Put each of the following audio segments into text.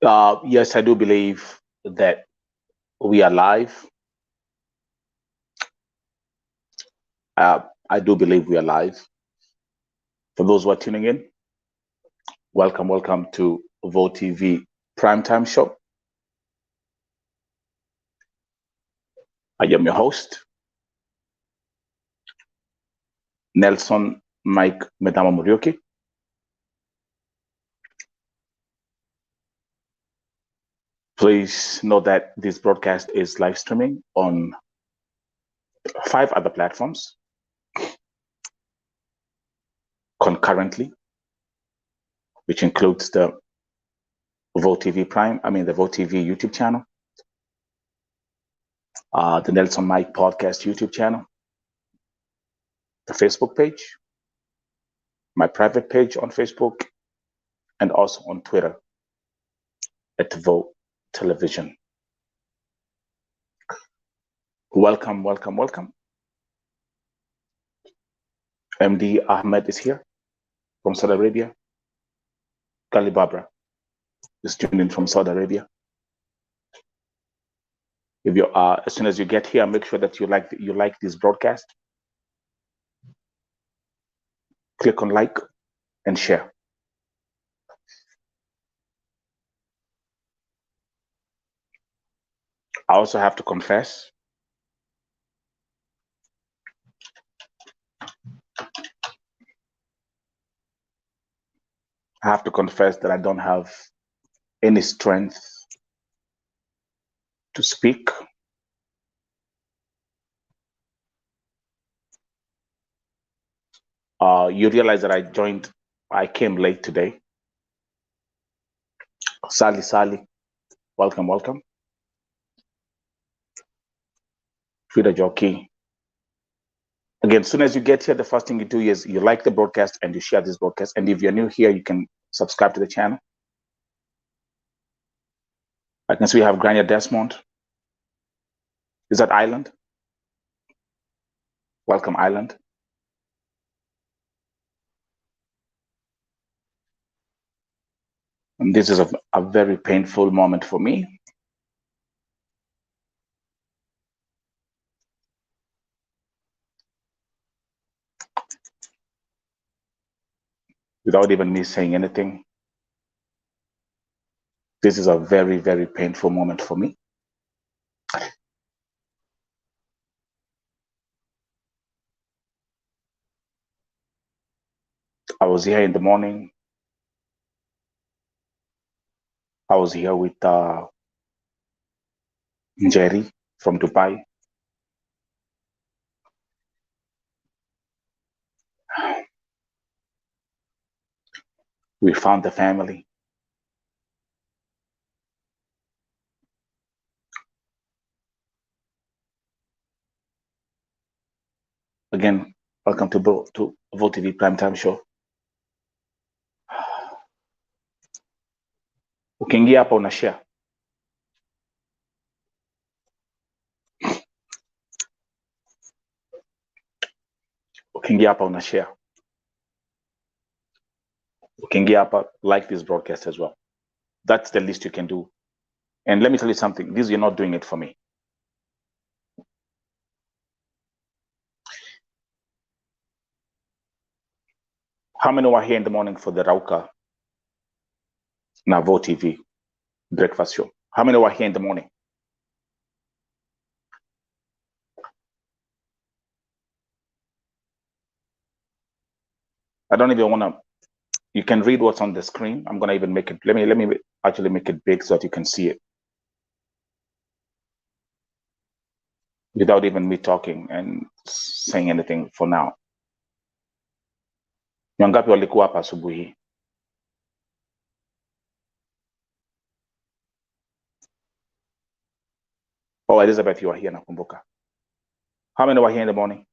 Yes, I do believe that we are live. I do believe we are live. For those who are tuning in, welcome to Vote TV Primetime Show. I am your host, Nelson Mike Medama Murioki. Please note that this broadcast is live streaming on 5 other platforms concurrently, which includes the Vote TV the Vote TV YouTube channel, the Nelson Mike Podcast YouTube channel, the Facebook page, my private page on Facebook, and also on Twitter at Vote Television. Welcome. MD Ahmed is here from Saudi Arabia. Kali Babra is tuned in from Saudi Arabia. If you are, as soon as you get here, make sure that you like this broadcast. Click on like and share. I also have to confess, that I don't have any strength to speak. You realize that I came late today. Sali, welcome. Frida Jockey. Again, as soon as you get here, the first thing you do is you like the broadcast and you share this broadcast. And if you're new here, you can subscribe to the channel. I can see we have Grania Desmond. Is that Island? Welcome, Island. And this is a very painful moment for me. Without even me saying anything, this is a very, very painful moment for me. I was here in the morning. I was here with Njeri from Dubai. We found the family. Again, welcome to Vote TV Primetime Show. Ukiingia hapa una share. Ukiingia hapa una share. Ukiingia hapa, like this broadcast as well. That's the least you can do. And let me tell you something, you're not doing it for me. How many were here in the morning for the Rauka Navo TV breakfast show? How many were here in the morning? I don't even want to, you can read what's on the screen. I'm going to even make it, let me actually make it big so that you can see it. Without even me talking and saying anything for now. Ni wangapi walikuwa hapa asubuhi? Oh, Elizabeth, you are here, nakumbuka. How many were here in the morning?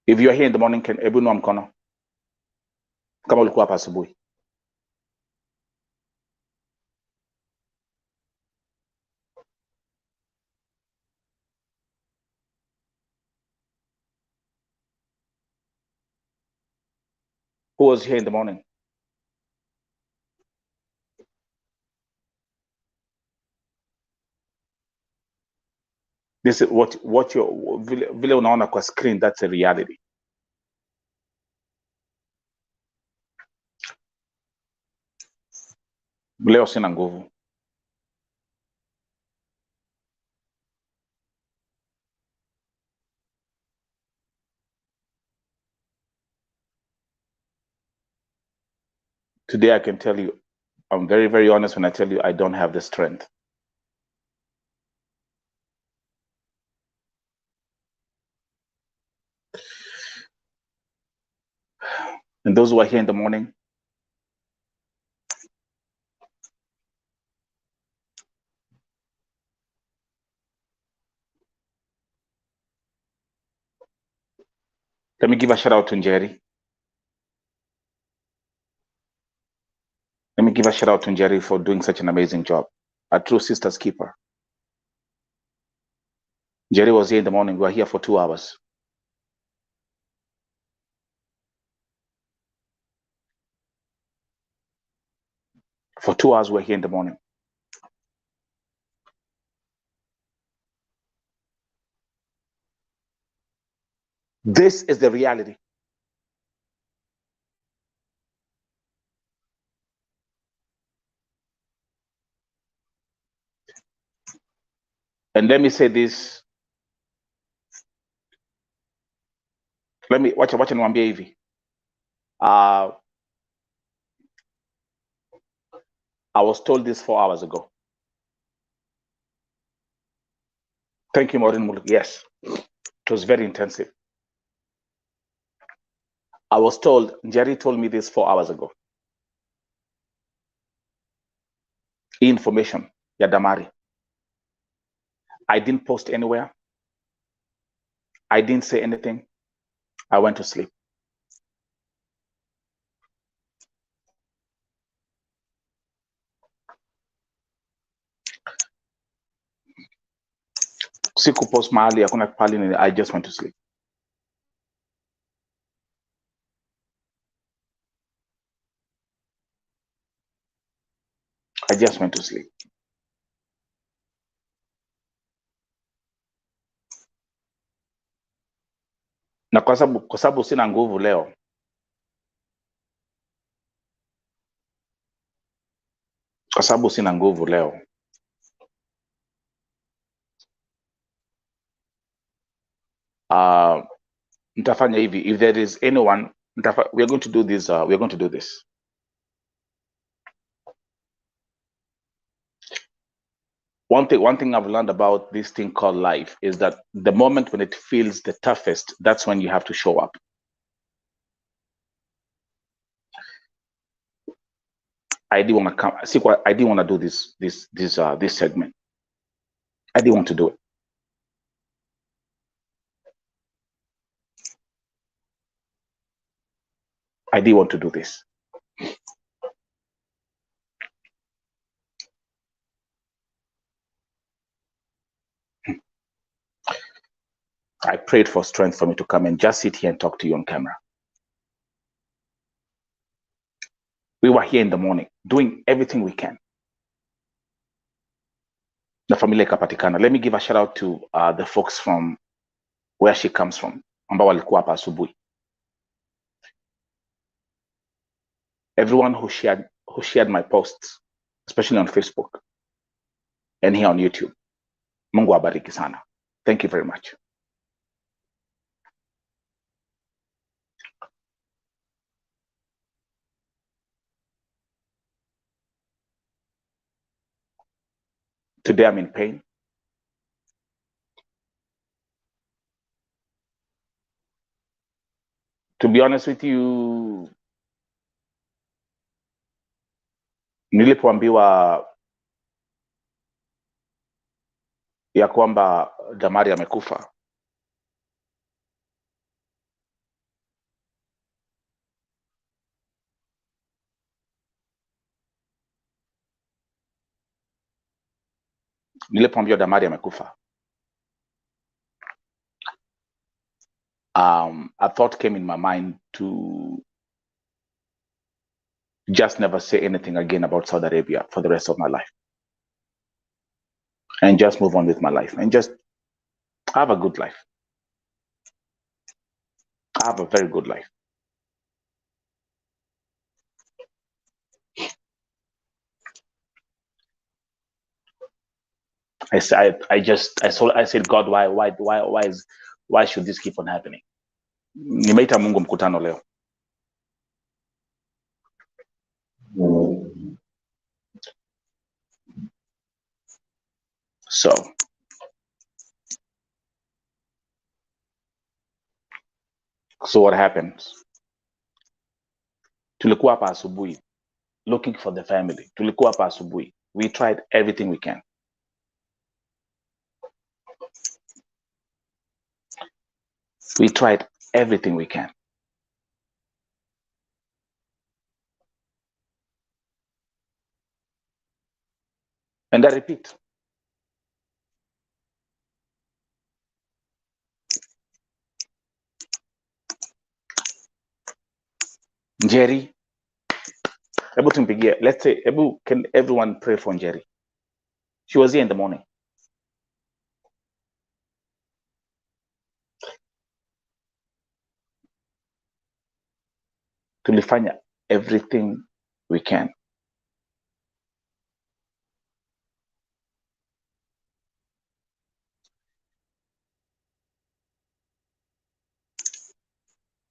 If you are here in the morning, can ebu inua mkono kama ulikuwa hapa asubuhi. Who was here in the morning? This is what you vile unaona kwa screen, that's a reality. Leo sina nguvu. Today I can tell you, I'm very, very honest when I tell you I don't have the strength. And those who are here in the morning, let me give a shout out to Njeri. Let me give a shout out to Njeri for doing such an amazing job. A true sister's keeper. Njeri was here in the morning. We were here for 2 hours. For 2 hours, we're here in the morning. This is the reality. And let me say this. Wacha niwaambie hivi. I was told this 4 hours ago. Thank you, Maureen Muluk. Yes, it was very intensive. I was told, Njeri told me this 4 hours ago. Information, ya Damary. I didn't post anywhere. I didn't say anything. I went to sleep. Siku post mahali, hakuna pali, I just went to sleep. I just went to sleep. Na kwa sababu sina nguvu leo. Kwa sababu sina nguvu leo. Nitafanya hivi. If there is anyone, we're going to do this. We're going to do this. One thing I've learned about this thing called life is that the moment when it feels the toughest, that's when you have to show up. I didn't want to come. See, I didn't want to do this segment. I didn't want to do it. I didn't want to do this. I prayed for strength for me to come and just sit here and talk to you on camera. We were here in the morning doing everything we can. The familia ikapatikana. Let me give a shout out to the folks from where she comes from, ambao walikuwa hapa asubuhi. Everyone who shared my posts, especially on Facebook and here on YouTube. Mungu awabariki sana. Thank you very much. Today I'm in pain. To be honest with you, nilipoambiwa ya kwamba Damary amekufa, a thought came in my mind to just never say anything again about Saudi Arabia for the rest of my life. And just move on with my life and just have a good life. Have a very good life. I said, I said, God, why should this keep on happening? Nimeita Mungu mkutano leo. So what happens? Tulikuwa hapa asubuhi looking for the family. Tulikuwa hapa asubuhi. We tried everything we can. We tried everything we can. And I repeat, Njeri, hebu tumpigie. Let's say, can everyone pray for Njeri? She was here in the morning. Tulifanya everything we can.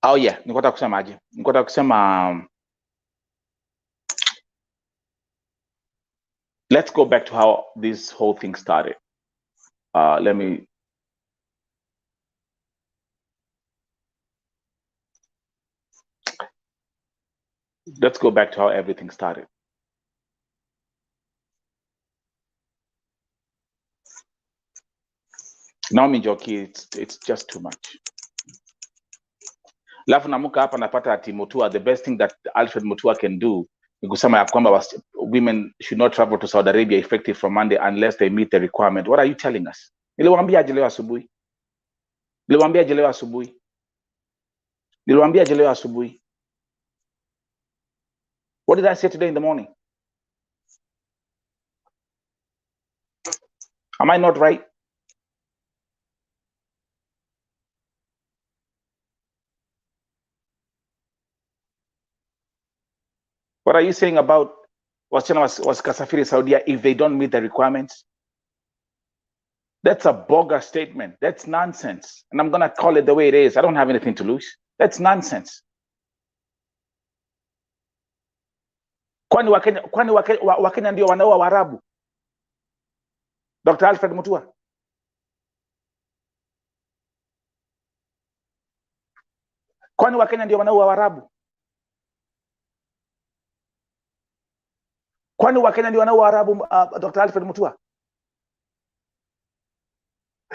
Oh yeah, nilikuwa kusema aje? Nilikuwa kusema let's go back to how this whole thing started. Let's go back to how everything started. Naomi Njoki, it's just too much. Alafu namuka hapa napata ati Mutua, the best thing that Alfred Mutua can do ni kusema ya kwamba women should not travel to Saudi Arabia effective from Monday unless they meet the requirement. What are you telling us? Niliwaambia aje leo asubuhi. Niliwaambia aje leo asubuhi. Niliwaambia aje leo asubuhi. What did I say today in the morning? Am I not right? What are you saying about wasichana wasikasafiri Saudi if they don't meet the requirements? That's a bogus statement. That's nonsense. And I'm going to call it the way it is. I don't have anything to lose. That's nonsense. Kwani Wakenya ndio wanaoa Waarabu? Dr. Alfred Mutua. Kwani Wakenya ndio wanaoa Waarabu? Kwani Wakenya ndio wanaoa Waarabu, Dr. Alfred Mutua?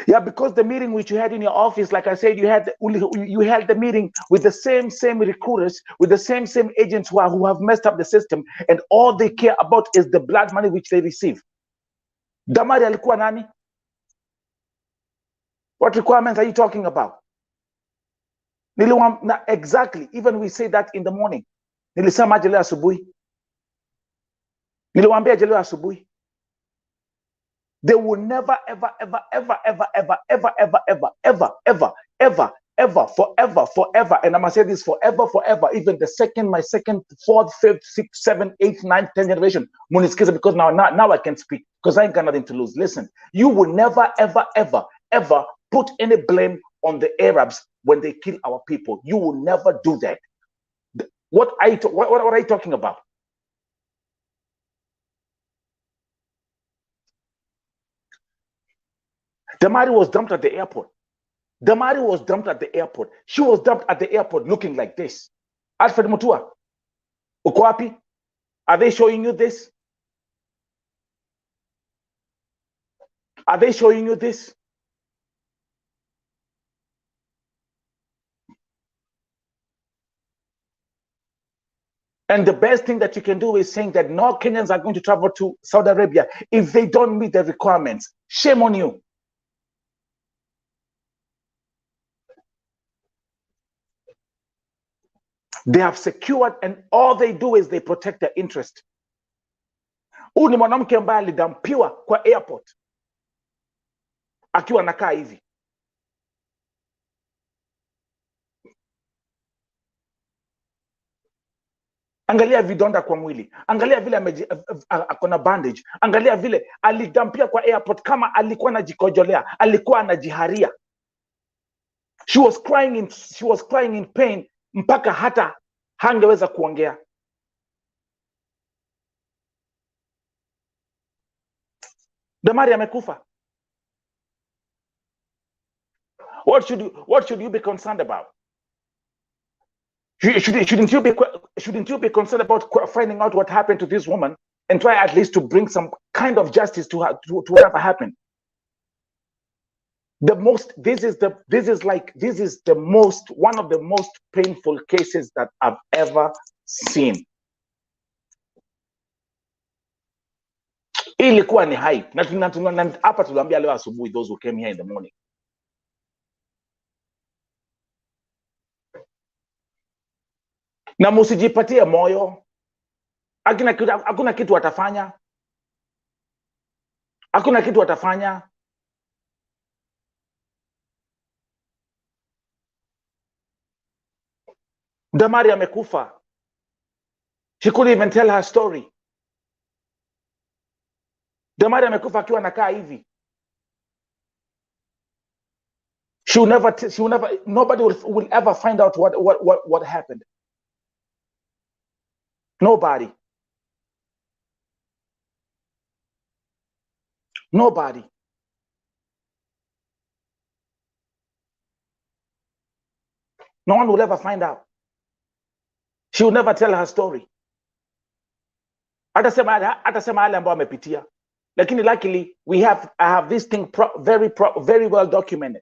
Yeah, because the meeting which you had in your office, like I said, you had the meeting with the same recruiters, with the same agents who have messed up the system, and all they care about is the blood money which they receive. Damary alikuwa nani? What requirements are you talking about? Exactly. Even we say that in the morning. Nilisema aje leo asubuhi. Niliwaambia aje leo asubuhi. They will never, ever, ever, ever, ever, ever, ever, ever, ever, ever, ever, ever, ever, forever, forever. And I'm gonna say this forever, forever. Even my second, fourth, fifth, sixth, seventh, eighth, ninth, 10th generation. Because now I can speak because I ain't got nothing to lose. Listen, you will never, ever, ever, ever put any blame on the Arabs when they kill our people. You will never do that. What are you talking about? Damary was dumped at the airport. Damary was dumped at the airport. She was dumped at the airport looking like this. Alfred Mutua, uko wapi? Are they showing you this? Are they showing you this? And the best thing that you can do is saying that no Kenyans are going to travel to Saudi Arabia if they don't meet the requirements. Shame on you. They have secured, and all they do is they protect their interest. Huyu ni mwanamke ambaye alidampiwa kwa airport akiwa nakaa hivi. Angalia vidonda kwa mwili, angalia vile akona bandage, angalia vile alidampia kwa airport kama alikuwa anajikojolea, alikuwa anajiharia. She was crying in pain mpaka hata hangeweza kuongea. Damary amekufa. What should you be concerned about? Shouldn't you be concerned about finding out what happened to this woman and try at least to bring some kind of justice to her, to whatever happened? One of the most painful cases that I've ever seen. Ilikuwa ni hype. Na hapa tuliambia leo asubuhi, those who came here in the morning. Na musijipatie moyo. Hakuna kitu watafanya. Hakuna kitu watafanya. Damary amekufa. She couldn't even tell her story. Damary amekufa akiwa nakaa hivi. Nobody will ever find out what happened. Nobody. Nobody. No one will ever find out. She will never tell her story. Atasema yale ambayo amepitia. Lakini luckily I have this thing very well documented.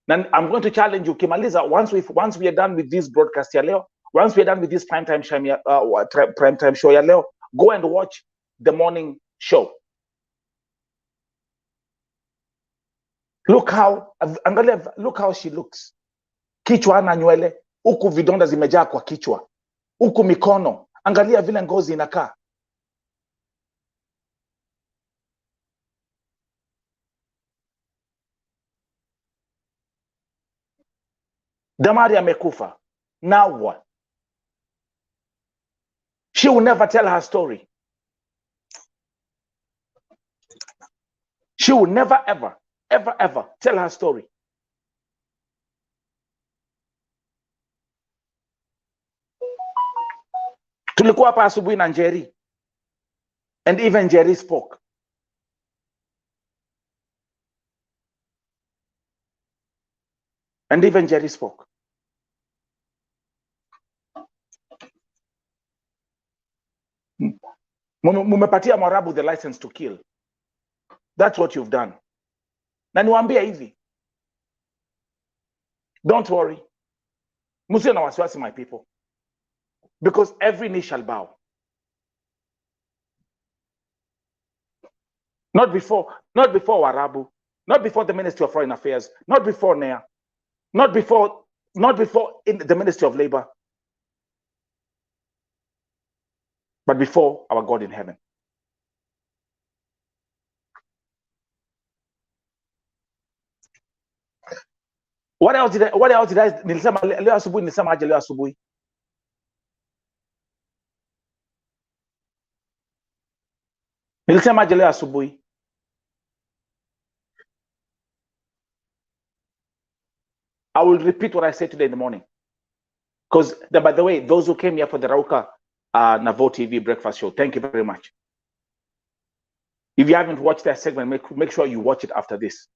And I'm going to challenge you, Kimaliza, once we are done with this broadcast ya leo, once we are done with this primetime show ya leo, go and watch the morning show. Look how she looks. Kichwa na nywele, huku vidonda zimejaa kwa kichwa, huku mikono, angalia vile ngozi inakaa. Damary amekufa. Now what? She will never tell her story. She will never, ever tell her story. Tulikuwa hapa asubuhi na Njeri. And even Njeri spoke. And even Njeri spoke. Mumepatia Mwarabu the license to kill. That's what you've done. Na niwaambia hivi. Don't worry. Musiwe na wasiwasi, my people. Because every knee shall bow. Not before Warabu, not before the Ministry of Foreign Affairs, not before NEA, not before in the Ministry of Labor, but before our God in heaven. What else did I nilisema leo asubuhi? Nilisema aje leo asubuhi? Nilisema aje leo asubuhi? I will repeat what I said today in the morning. Because, by the way, those who came here for the Rauka Navo TV breakfast show, thank you very much. If you haven't watched that segment, make sure you watch it after this.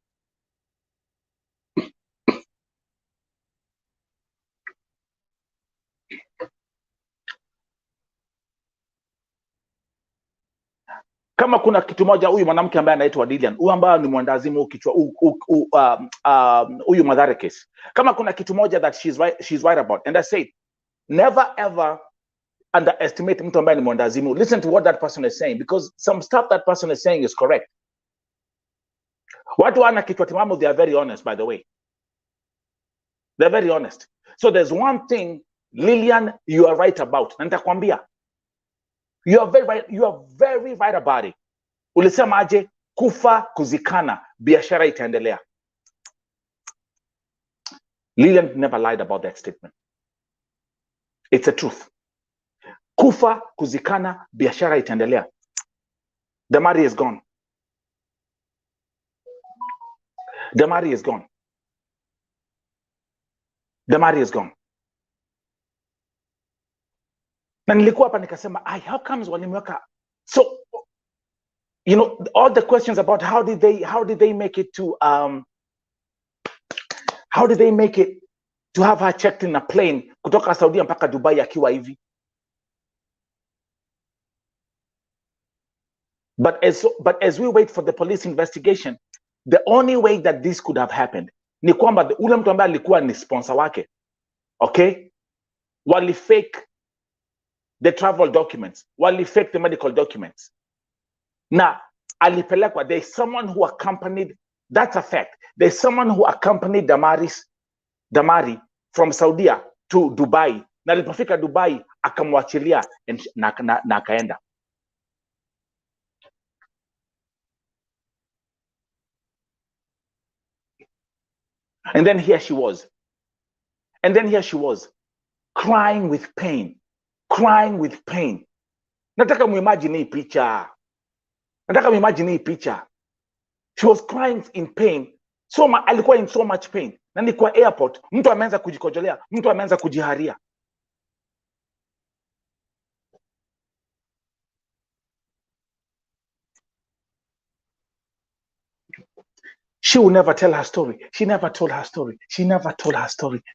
Kama kuna kitu moja, huyu mwanamke ambaye anaitwa Lilian, huyu ambaye ni mwandazimu kichwa, huyu Mathare case, kama kuna kitu moja that she's right about, and I say never ever underestimate mtu ambaye ni mwandazimu. Listen to what that person is saying, because some stuff that person is saying is correct. Watu wana kichwa timamu, they are very honest, by the way. They're very honest. So there's one thing Lillian, you are right about. Na nitakwambia. You are very right. You are very right about it. Ulisema aje? Kufa kuzikana, biashara itaendelea. Lillian never lied about that statement. It's the truth. Kufa kuzikana, biashara itaendelea. Damary is gone. Damary is gone. Damary is gone. Na nilikuwa hapa nikasema, how comes walimweka? So, you know, all the questions about how did they make it to have her checked in a plane kutoka Saudia mpaka Dubai akiwa hivi. But as we wait for the police investigation, the only way that this could have happened ni kwamba ule mtu ambaye alikuwa ni sponsor wake, okay, wali fake the travel documents, wali fake the medical documents. Na alipelekwa, there's someone who accompanied, that's a fact, there's someone who accompanied Damary from Saudi to Dubai. Na alipofika Dubai akamwachilia na akaenda. And then here she was. Crying with pain. Nataka muimagine hii picha. She was crying in pain. Alikuwa in so much pain. Na ni kwa airport, mtu ameanza kujikojolea, mtu ameanza kujiharia. She will never tell her story. She never told her story.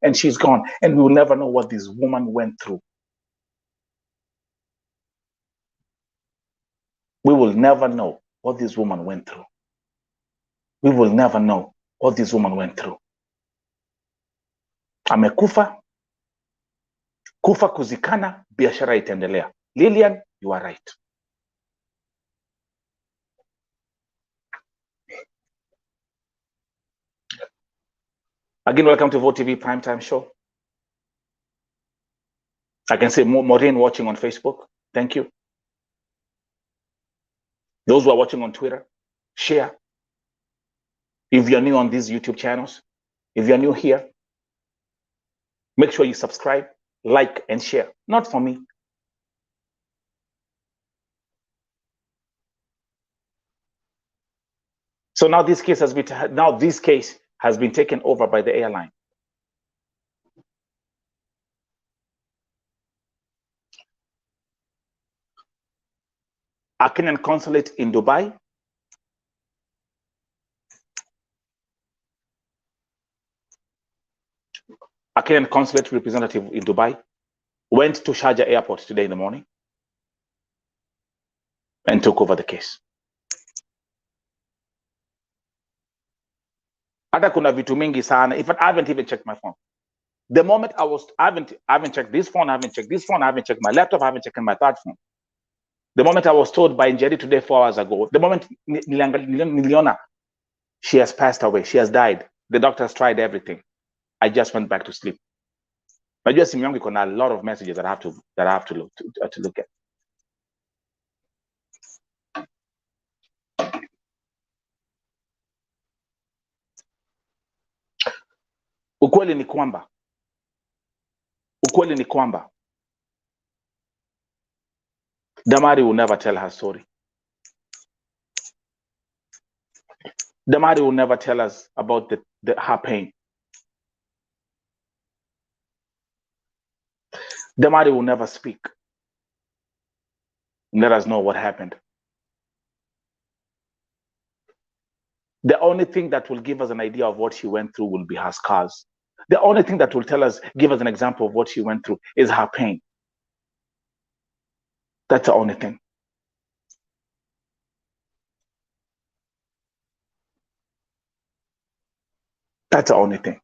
And she's gone. And we will never know what this woman went through. We will never know what this woman went through. Amekufa. Kufa kuzikana, biashara itaendelea. Lillian, you are right. Again, welcome to Vote TV Primetime Show. I can see Maureen watching on Facebook. Thank you. Those who are watching on Twitter, share. If you're new on these YouTube channels, if you're new here, make sure you subscribe, like, and share. Not for me. So now this case has been taken over by the airline. A Kenyan consulate in Dubai a Kenyan consulate representative in Dubai went to Sharjah airport today in the morning and took over the case. Hata kuna vitu mingi sana. In fact, I haven't even checked my phone. The moment I haven't checked this phone, I haven't checked my laptop, I haven't checked my third phone. The moment I was told by Njeri today 4 hours ago, the moment niliona she has passed away, she has died, the doctors tried everything, I just went back to sleep. Najua simu yangu iko na a lot of messages that I have to look at. Ukweli ni kwamba Damary will never tell her story. Damary will never tell us about her pain. Damary will never speak. Let us know what happened. The only thing that will give us an idea of what she went through will be her scars. The only thing that will give us an example of what she went through is her pain. That's the only thing. That's the only thing.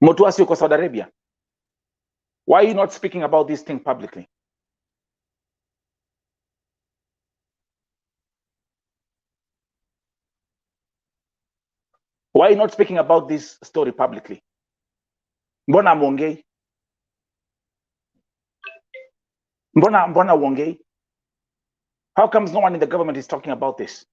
Motuasi uko Saudi Arabia. Why are you not speaking about this thing publicly? Why are you not speaking about this story publicly? Mbona mwongei? Mbona wongei? How comes no one in the government is talking about this?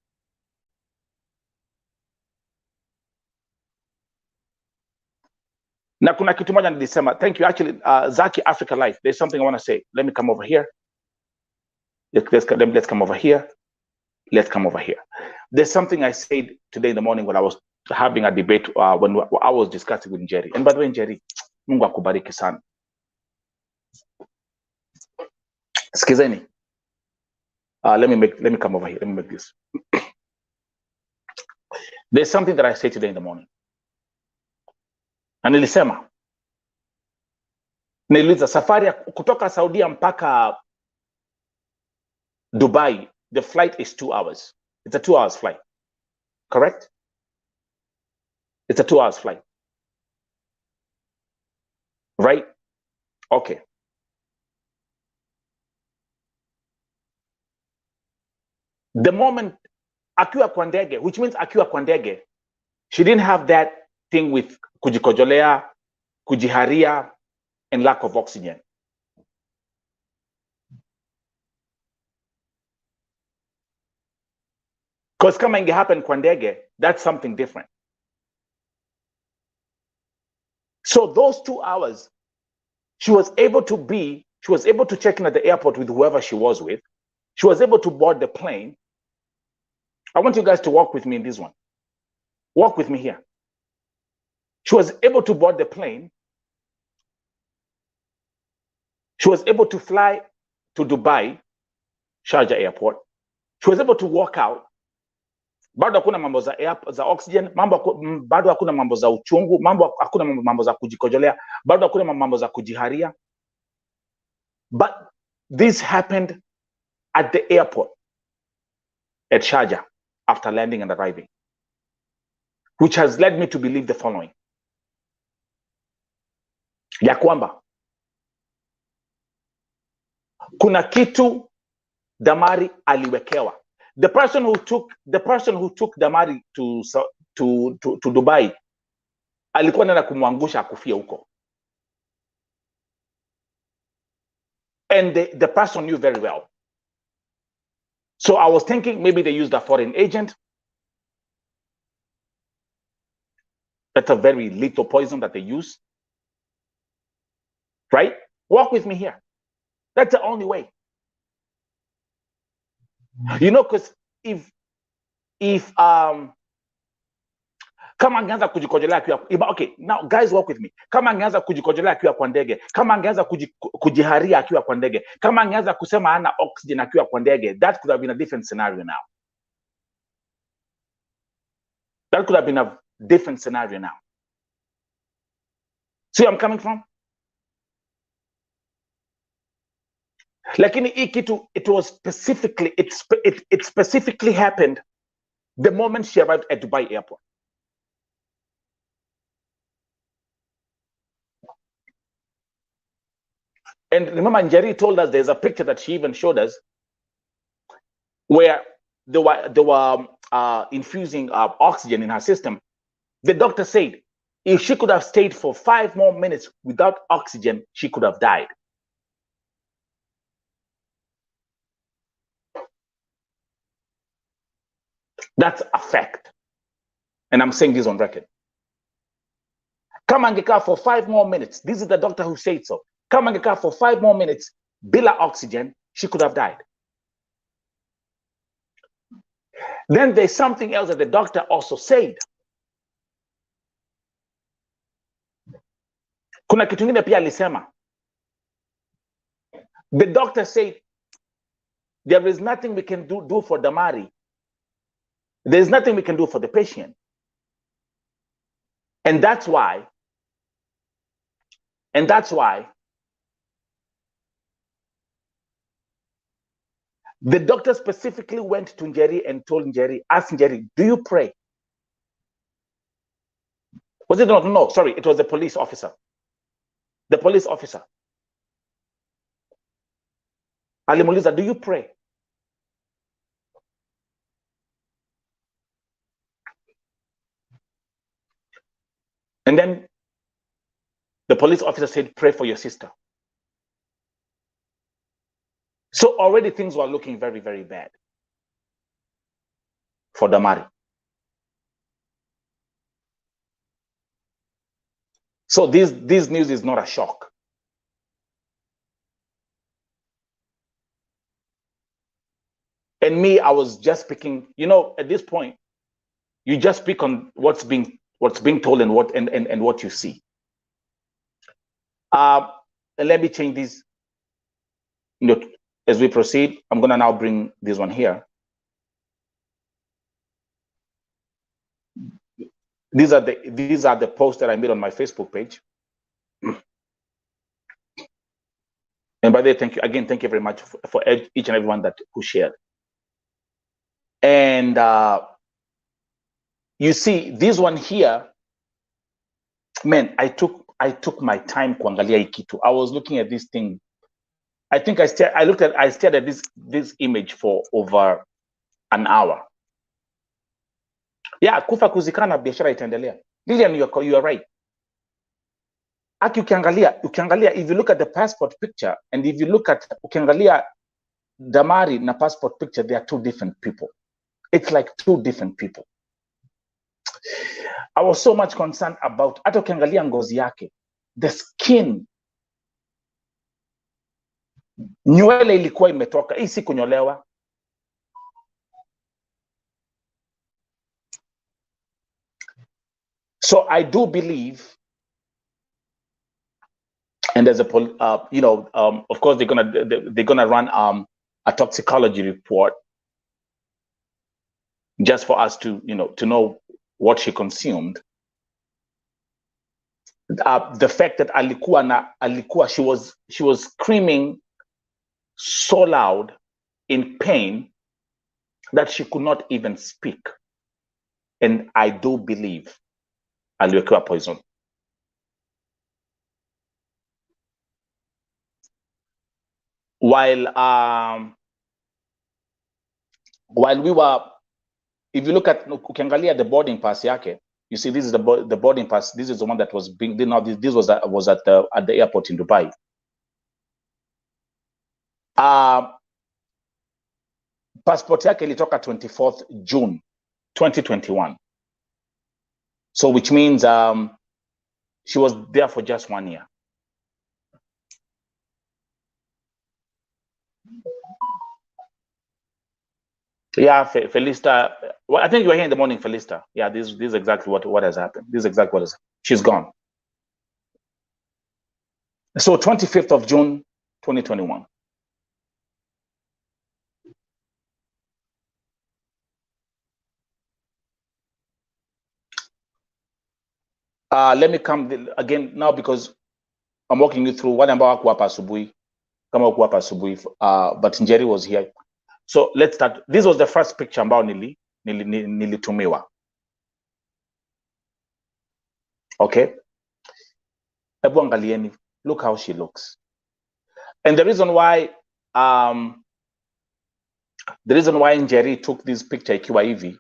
Na kuna kitu moja nilisema. Thank you. Actually, Zaki Africa Life. There's something I want to say. Let me come over here. Let's come over here. Let's come over here. There's something I said today in the morning when I was having a debate when I was discussing with Njeri. And by the way, Njeri, Mungu akubariki sana. Skizeni. Let me come over here. Let me make this. There's something that I said today in the morning. Na niliuliza safari kutoka Saudia mpaka Dubai, the flight is 2 hours. It's a 2 hours flight. Correct? It's a 2 hours flight. Right? Okay. The moment akiwa kwa ndege, which means akiwa kwa ndege, she didn't have that thing with kujikojolea, kujiharia, and lack of oxygen. Because kama inge happen kwa ndege, that's something different. So those 2 hours, she was able to check in at the airport with whoever she was with. She was able to board the plane. I want you guys to walk with me in this one. Walk with me here. She was able to board the plane. She was able to fly to Dubai, Sharjah Airport. She was able to walk out. Bado hakuna mambo za oxygen, bado hakuna mambo za uchungu, hakuna mambo za kujikojolea, bado hakuna mambo za kujiharia. But this happened at the airport at Sharjah after landing and arriving, which has led me to believe the following. Ya kwamba kuna kitu Damary aliwekewa. The person who took Damary to Dubai alikuwa nenda kumwangusha akufie huko. And the person knew very well. So I was thinking maybe they used a foreign agent. That's a very lethal poison that they use. Right? Walk with me here. That's the only way. You know, because if kama angeanza kujikojolea akiwa, okay, now guys walk with me. Kama angeanza kujikojolea akiwa kwa ndege, kama angeanza kujiharia akiwa kwa ndege, kama angeanza kusema hana oxygen akiwa kwa ndege, that could have been a different scenario now. That could have been a different scenario now. See where I'm coming from? Lakini hii kitu, it specifically happened the moment she arrived at Dubai airport. And remember, Njeri told us there's a picture that she even showed us where they were infusing oxygen in her system. The doctor said if she could have stayed for 5 more minutes without oxygen, she could have died. That's a fact. And I'm saying this on record. Kama angekaa for 5 more minutes, this is the doctor who said so. Kama angekaa for 5 more minutes, bila oxygen, she could have died. Then there's something else that the doctor also said. Kuna kitu ngine pia alisema. The doctor said, there is nothing we can do for Damary. There's nothing we can do for the patient. And that's why the doctor specifically went to Njeri and told Njeri, ask Njeri, do you pray? Was it not? No, sorry, it was the police officer. The police officer. Alimuliza, do you pray? And then the police officer said, pray for your sister. So already things were looking very, very bad for Damary. So this news is not a shock. And me, I was just speaking, at this point, you just speak on what's being told and what you see. And let me change this. As we proceed, I'm gonna now bring this one here. These are the posts that I made on my Facebook page. And by the way, thank you again. Thank you very much for each and everyone who shared. And you see this one here, man. I took my time kuangalia hii kitu. I was looking at this thing. I think I stared at this image for over an hour. Yeah, kufa kuzikana, biashara itaendelea. Lilian, you are right. Aki ukiangalia, if you look at the passport picture and if you look at ukiangalia Damary na passport picture, they are two different people. It's like two different people. I was so much concerned about hata ukiangalia ngozi yake, the skin, nywele ilikuwa imetoka, hii si kunyolewa. So I do believe, and there's of course they're gonna run a toxicology report just for us to know what she consumed. The fact that she was screaming so loud in pain that she could not even speak, and I do believe aliwekewa poison. While we were, if you look at ukiangalia the boarding pass yake, you see this is the boarding pass. This is the one that was being, this was at the airport in Dubai. Passport yake ilitoka 24th June 2021. So which means she was there for just 1 year. Yeah, Felista. Well, I think you were here in the morning, Felista. Yeah, this is exactly what has happened. This is exactly what is. She's gone. So 25th of June, 2021. Let me come again now because I'm walking you through what ambao hakuwa hapa asubuhi, kama hakuwa hapa asubuhi, but Njeri was here. So let's start. This was the first picture ambao nilitumiwa. Okay. Ebu angalieni, look how she looks. And the reason why Njeri took this picture ikiwa hivi,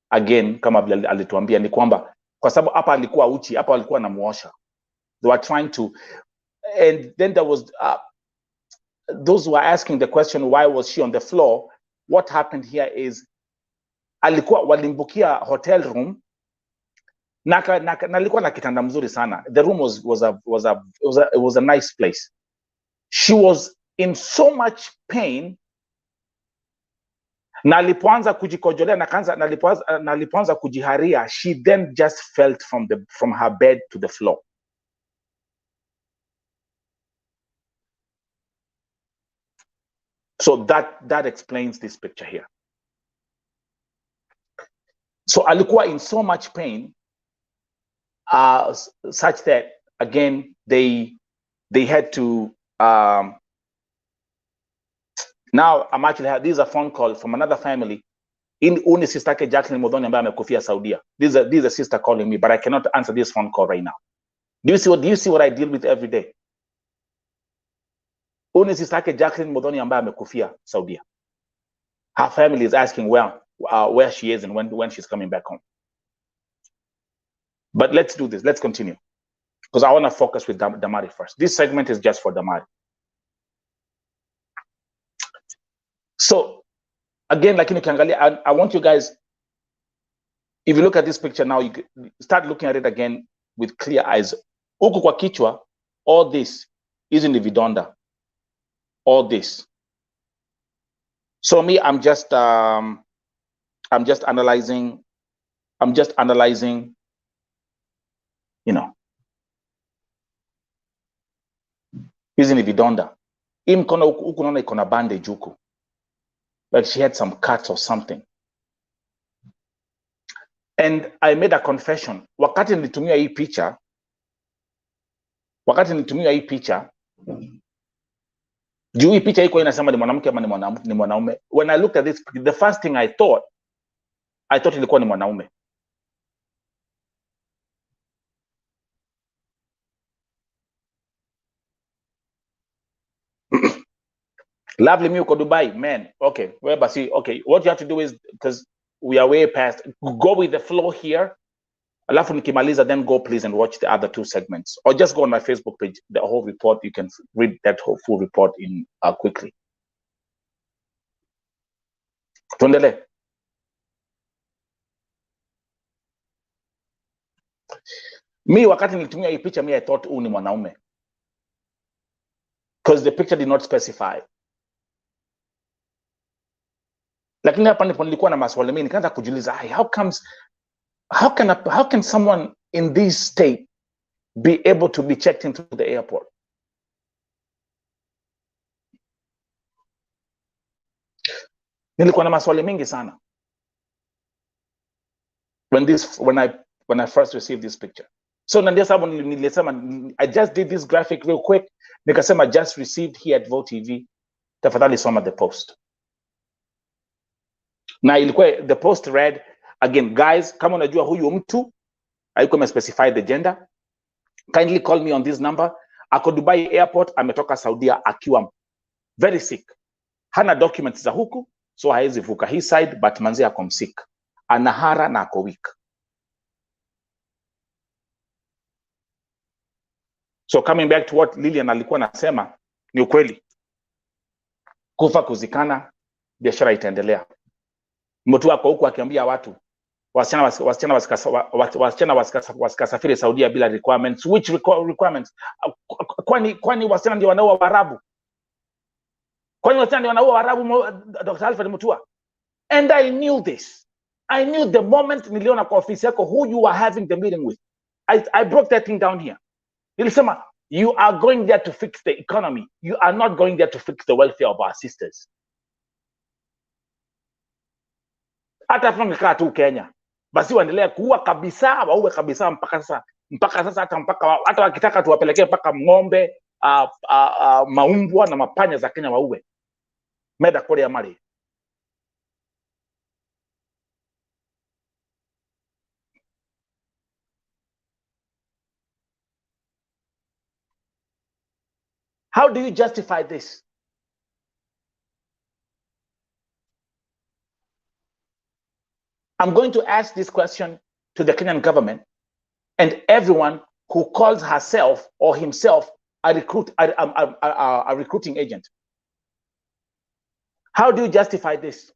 again, kama vile alituambia, ni kwamba kwa sababu hapa alikuwa uchi, hapa alikuwa anamuosha. They were trying to, and then there was those who were asking the question, why was she on the floor? What happened here is alikuwa walimbukia hotel room na alikuwa na kitanda mzuri sana. The room was a nice place. She was in so much pain na alipoanza kujikojolea na alipoanza kujiharia, she then just felt from her bed to the floor. So that explains this picture here. So alikuwa in so much pain, such that again they had to. Now I'm actually this is a phone call from another family. Uni sister yake Jacqueline Modoni ambaye amekufia Saudia. This is a sister calling me, but I cannot answer this phone call right now. Do you see what I deal with every day? Uni sister yake Jacqueline Modoni ambaye amekufia Saudia. Her family is asking where she is and when she's coming back home. But let's do this. Let's continue. Because I want to focus with Damary first. This segment is just for Damary. So, again, like in Kangali, I want you guys, if you look at this picture now, you start looking at it again with clear eyes. Huku kwa kichwa, all this is in the vidonda. All this. So me, I'm just analyzing, you know, hizi ni vidonda. Hii mkono huku naona iko na bandage huku. Like she had some cuts or something. And I made a confession. Wakati nilitumia hii picha, juu hii picha iko inasema ni mwanamke ama ni mwanaume. When I looked at this, the first thing I thought ilikuwa ni mwanaume. Lovely me uko Dubai, man. Okay, well, but see, okay, what you have to do is, because we are way past, go with the flow here. Alafu nikimaliza, then go please and watch the other two segments, or just go on my Facebook page, the whole report. You can read that whole full report in quickly. Tuendele. Mi wakati nilitumia hii picha, I thought ni mwanaume, because the picture did not specify. Lakini hapa ndipo nilikuwa na maswali mengi, nikaanza kujiuliza, how can someone in this state be able to be checked into the airport? Nilikuwa na maswali mengi sana when I first received this picture. So ndio sababu nilisema, I just did this graphic real quick, nikasema just received here at Vote TV, tafadhali soma the post. Na ilikuwa the post read, again guys, kama unajua huyu mtu haiko specify the gender, kindly call me on this number. Ako Dubai airport, ametoka Saudia akiwa very sick, hana documents za huku, so haezi vuka his side, but manzi ako sick, anahara na ako weak. So coming back to what Lilian alikuwa nasema, ni ukweli, kufa kuzikana, biashara itaendelea. Mtu wako huku akiambia watu wasichana wasikasafiri Saudia bila requirements. Which requirements? Kwani wasichana ndio wanaoa Waarabu? Kwani wasichana ndio wanaoa Waarabu, Dr. Alfred Mutua? And I knew this. I knew the moment niliona kwa ofisi yako who you were having the meeting with. I broke that thing down here. Nilisema, you are going there to fix the economy. You are not going there to fix the welfare of our sisters. Hata fungekaa tu Kenya, basi waendelea kuua kabisa, waue kabisa mpaka sasa, hata wakitaka tuwapelekee mpaka ng'ombe, maumbwa na mapanya za Kenya waue. Meda Korea mali. How do you justify this? I'm going to ask this question to the Kenyan government and everyone who calls herself or himself a recruiting agent. How do you justify this?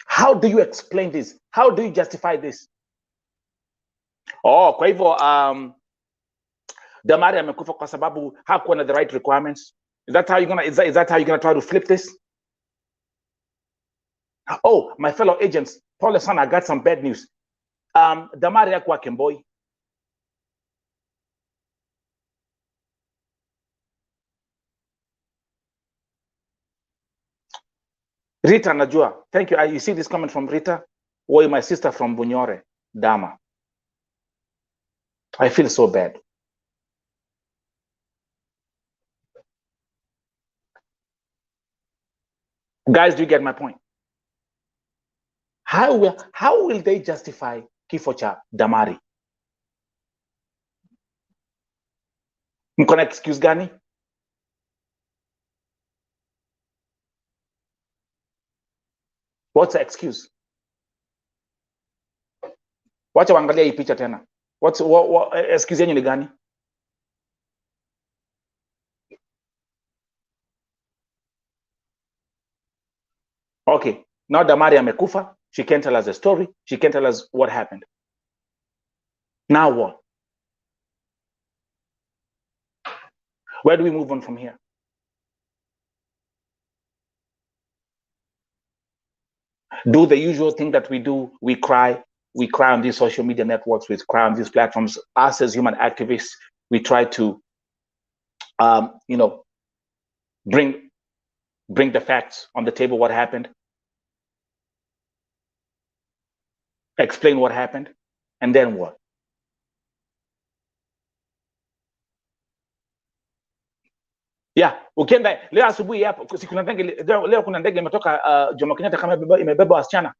How do you explain this? How do you justify this? Oh, kwa hivyo Damary amekufa kwa sababu hakuwa na the right requirements. Is that how you're gonna try to flip this? Oh, my fellow agents, Paul son, I got some bad news. Damary hakuwa Kemboi. Rita najua. Thank you. You see this comment from Rita? Or my sister from Bunyore, Dama. I feel so bad. Guys, do you get my point? How will they justify kifo cha Damary? Mko na excuse gani? What's the excuse? Wacha waangalia hii picha tena. Excuse yenu ni gani? Okay, now Damary amekufa. She can't tell us a story. She can't tell us what happened. Now what? Where do we move on from here? Do the usual thing that we do. We cry on these social media networks, we cry on these platforms. Us as human activists, we try to, bring the facts on the table, what happened, explain what happened, and then what? Yeah, ukienda leo asubuhi hapo, si kuna ndege leo, kuna ndege imetoka Jomo Kenyatta kama imebeba wasichana.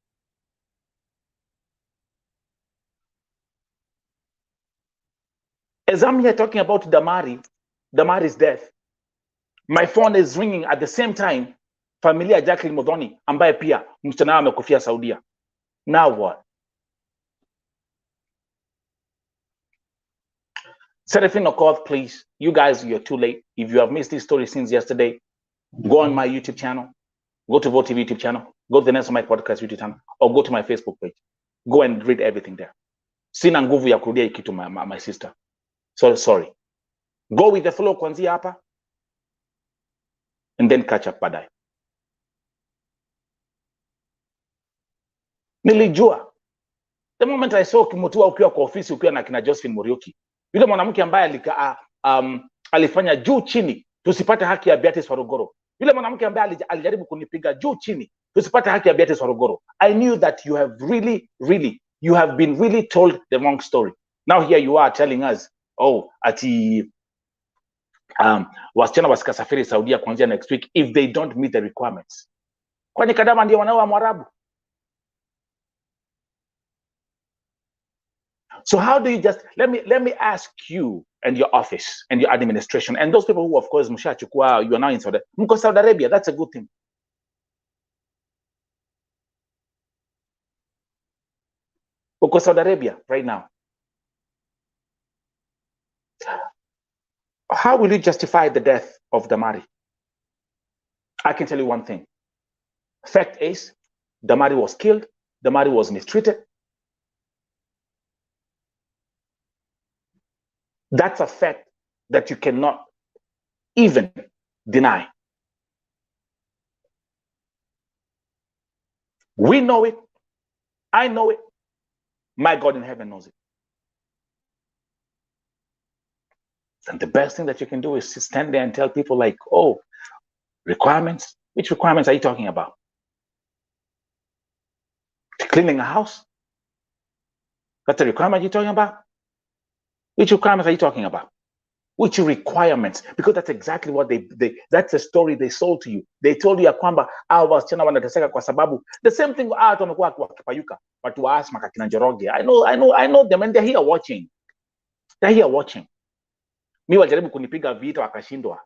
As I'm here talking about Damary's death, my phone is ringing at the same time. Familia Jacqueline Modhoni ambaye pia msichana wao amekufia Saudia. Now what? Seraphine Okoth, please, you guys, you're too late. If you have missed this story since yesterday, go on my YouTube channel, go to VoTV YouTube channel, go to the Next of My Podcast YouTube channel, or go to my Facebook page. Go and read everything there. Sina nguvu ya kurudia kitu my sister. So sorry. Go with the flow kwanzia hapa, and then catch up baadaye. Nilijua. The moment I saw Mutua ukiwa kwa ofisi ukiwa na kina Josephine Muriuki, yule mwanamke ambaye alifanya juu chini tusipate haki ya Beatrice Warugoro, yule mwanamke ambaye alijaribu kunipiga juu chini tusipate haki ya Beatrice Warugoro, I knew that you have been really told the wrong story. Now here you are telling us, oh, ati wasichana wasikasafiri Saudia kuanzia next week if they don't meet the requirements. Kwani Kadama ndio wanao wa Mwarabu? So how do you just let me ask you and your office and your administration and those people who, of course, mshachukua, you are now in Saudi Arabia. That's a good thing. Uko Saudi Arabia right now. How will you justify the death of Damary? I can tell you one thing. Fact is, Damary was killed. Damary was mistreated. That's a fact that you cannot even deny. We know it. I know it. My God in heaven knows it. And the best thing that you can do is to stand there and tell people like, oh, requirements? Which requirements are you talking about? Cleaning a house? That's the requirement you're talking about? Which requirements are you talking about? Which requirements? Because that's exactly what that's the story they sold to you. They told you ya kwamba hao wasichana wanateseka kwa sababu the same thing watu wamekuwa wakipayuka, watu wa Asma kakina Njoroge. I know them and they're here watching. They're here watching. Mi wajaribu kunipiga vita wakashindwa.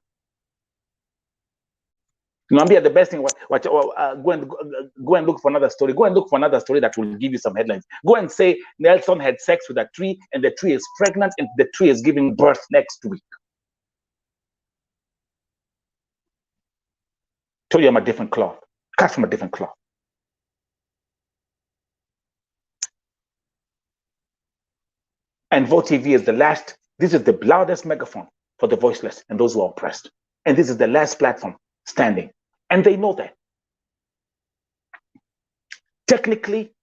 The best thing, go and look for another story. Go and look for another story that will give you some headlines. Go and say Nelson had sex with a tree and the tree is pregnant and the tree is giving birth next week. Told you I'm a different cloth. Cut from a different cloth. And VoTV is this is the loudest megaphone for the voiceless and those who are oppressed. And this is the last platform standing. And they know that. Technically,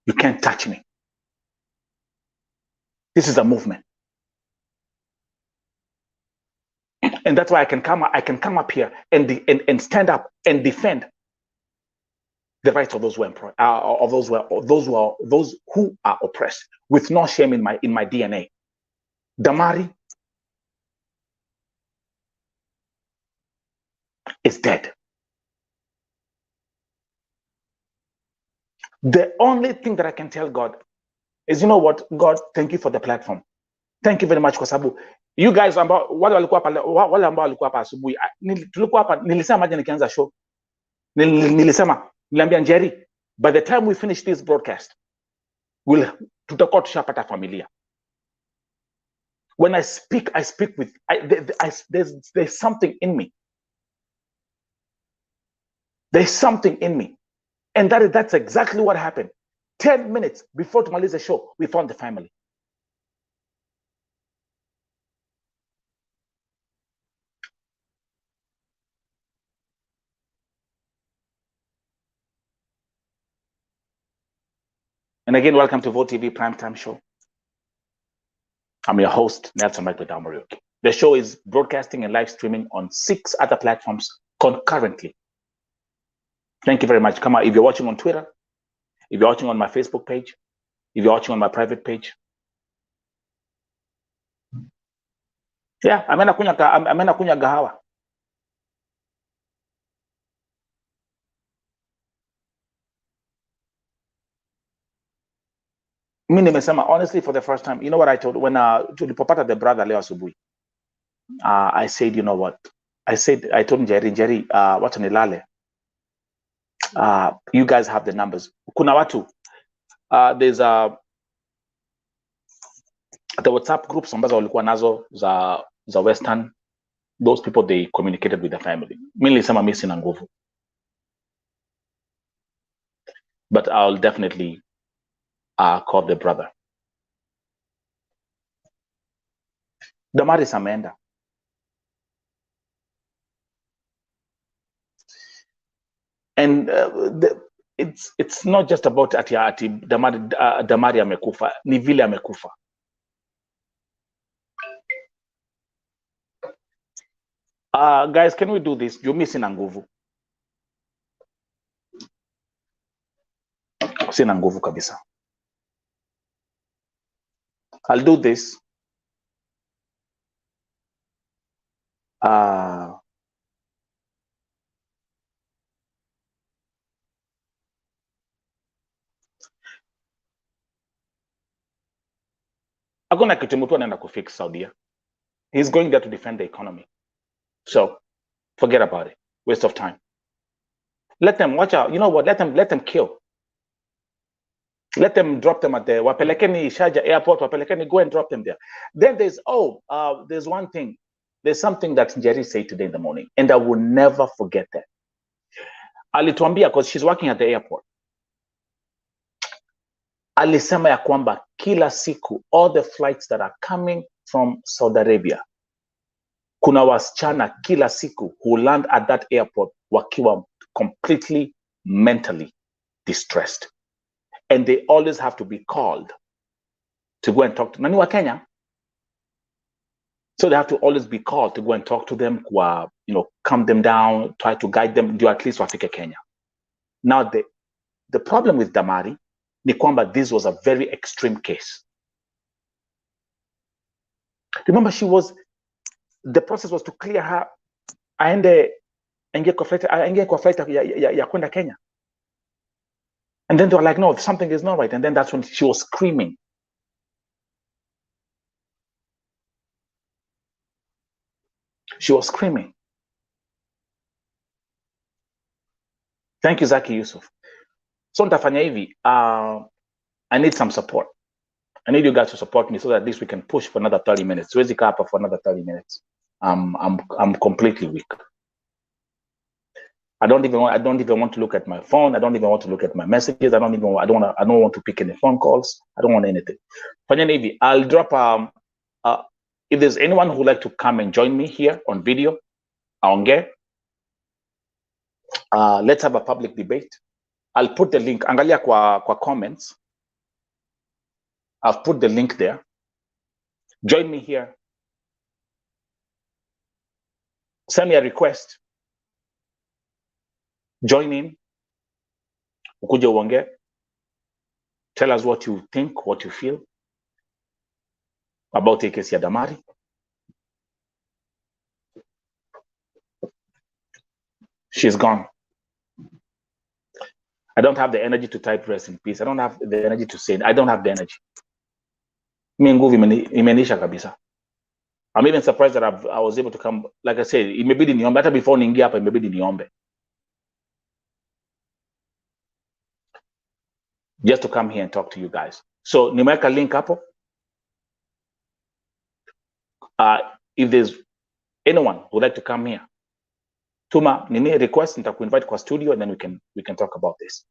you can't touch me. This is a movement. And that's why I can come up here and stand up and defend the rights of those who are oppressed with no shame in my DNA. Damary is dead. The only thing that I can tell God is, you know what, God, thank you for the platform. Thank you very much kwa sababu you guys ambao wale ambao walikuwa hapa asubuhi, tulikuwa hapa, nilisema maji nikianza show. Niliambia Njeri, By the time we finish this broadcast, tutakuwa tushapata familia. When I speak with, there's something in me. There's something in me. And that's exactly what happened. 10 minutes before tumalize show, we found the family. And again, welcome to Vote TV Primetime Show. I'm your host, Nelson Michael Damary Osita. The show is broadcasting and live streaming on 6 other platforms concurrently. Thank you very much. Come on, if you're watching on Twitter, if you're watching on my Facebook page, if you're watching on my private page. Yeah, amena kunya gahawa. Mimi nimesema honestly for the first time, you know what I told when tulipopata the brother leo asubuhi. I said, you know what? I told Njeri, wacha nilale. You guys have the numbers. Kuna watu, there's the WhatsApp groups ambazo walikuwa nazo za Western. Those people, they communicated with the family. Mimi nilisema mimi sina nguvu. But I'll definitely call the brother. Damary ameenda. And it's not just about ati Damary amekufa, ni vile amekufa. Guys, can we do this? You're missing nguvu. Sina nguvu kabisa. I'll do this. Hakuna kitu mtu anaenda kufix Saudi. He's going there to defend the economy. So forget about it. Waste of time. Let them watch out. You know what? Let them kill. Let them drop them at the wapelekeni Sharjah airport. Wapelekeni, go and drop them there. Then there's one thing. There's something that Njeri said today in the morning, and I will never forget that. Alituambia, because she's working at the airport. Alisema ya kwamba kila siku, all the flights that are coming from Saudi Arabia, kuna wasichana kila siku who land at that airport wakiwa completely mentally distressed. And they always have to be called to go and talk to nani wa Kenya. So they have to always be called to go and talk to them, calm them down, try to guide them, do at least wafike Kenya. Now the problem with Damary ni kwamba this was a very extreme case. Remember, the process was to clear her, aende kwa flight ya kwenda Kenya. And then they were like, no, something is not right. And then that's when she was screaming. She was screaming. Thank you, Zaki Yusuf. So nitafanya hivi, I need some support. I need you guys to support me so that at least we can push for another 30 minutes. Siwezi kaa hapa for another 30 minutes. I'm completely weak. I don't even want to look at my phone. I don't even want to look at my messages. I don't want to pick any phone calls. I don't want anything. Fanya hivi, I'll drop if there's anyone who would like to come and join me here on video, aongee. Let's have a public debate. I'll put the link. Angalia kwa comments. I've put the link there. Join me here. Send me a request. Join in. Ukuje uongee. Tell us what you think, what you feel about the case ya Damary. She's gone. I don't have the energy to type rest in peace. I don't have the energy to say it. I don't have the energy. Mi nguvu imenisha kabisa. I'm even surprised that I was able to come. Like I said, imebidi niombe. Hata before niingia hapa imebidi niombe. just to come here and talk to you guys. So nimeweka link hapo. If there's anyone who would like to come here, tuma nini request, nitakuinvite kwa studio and then we can talk about this.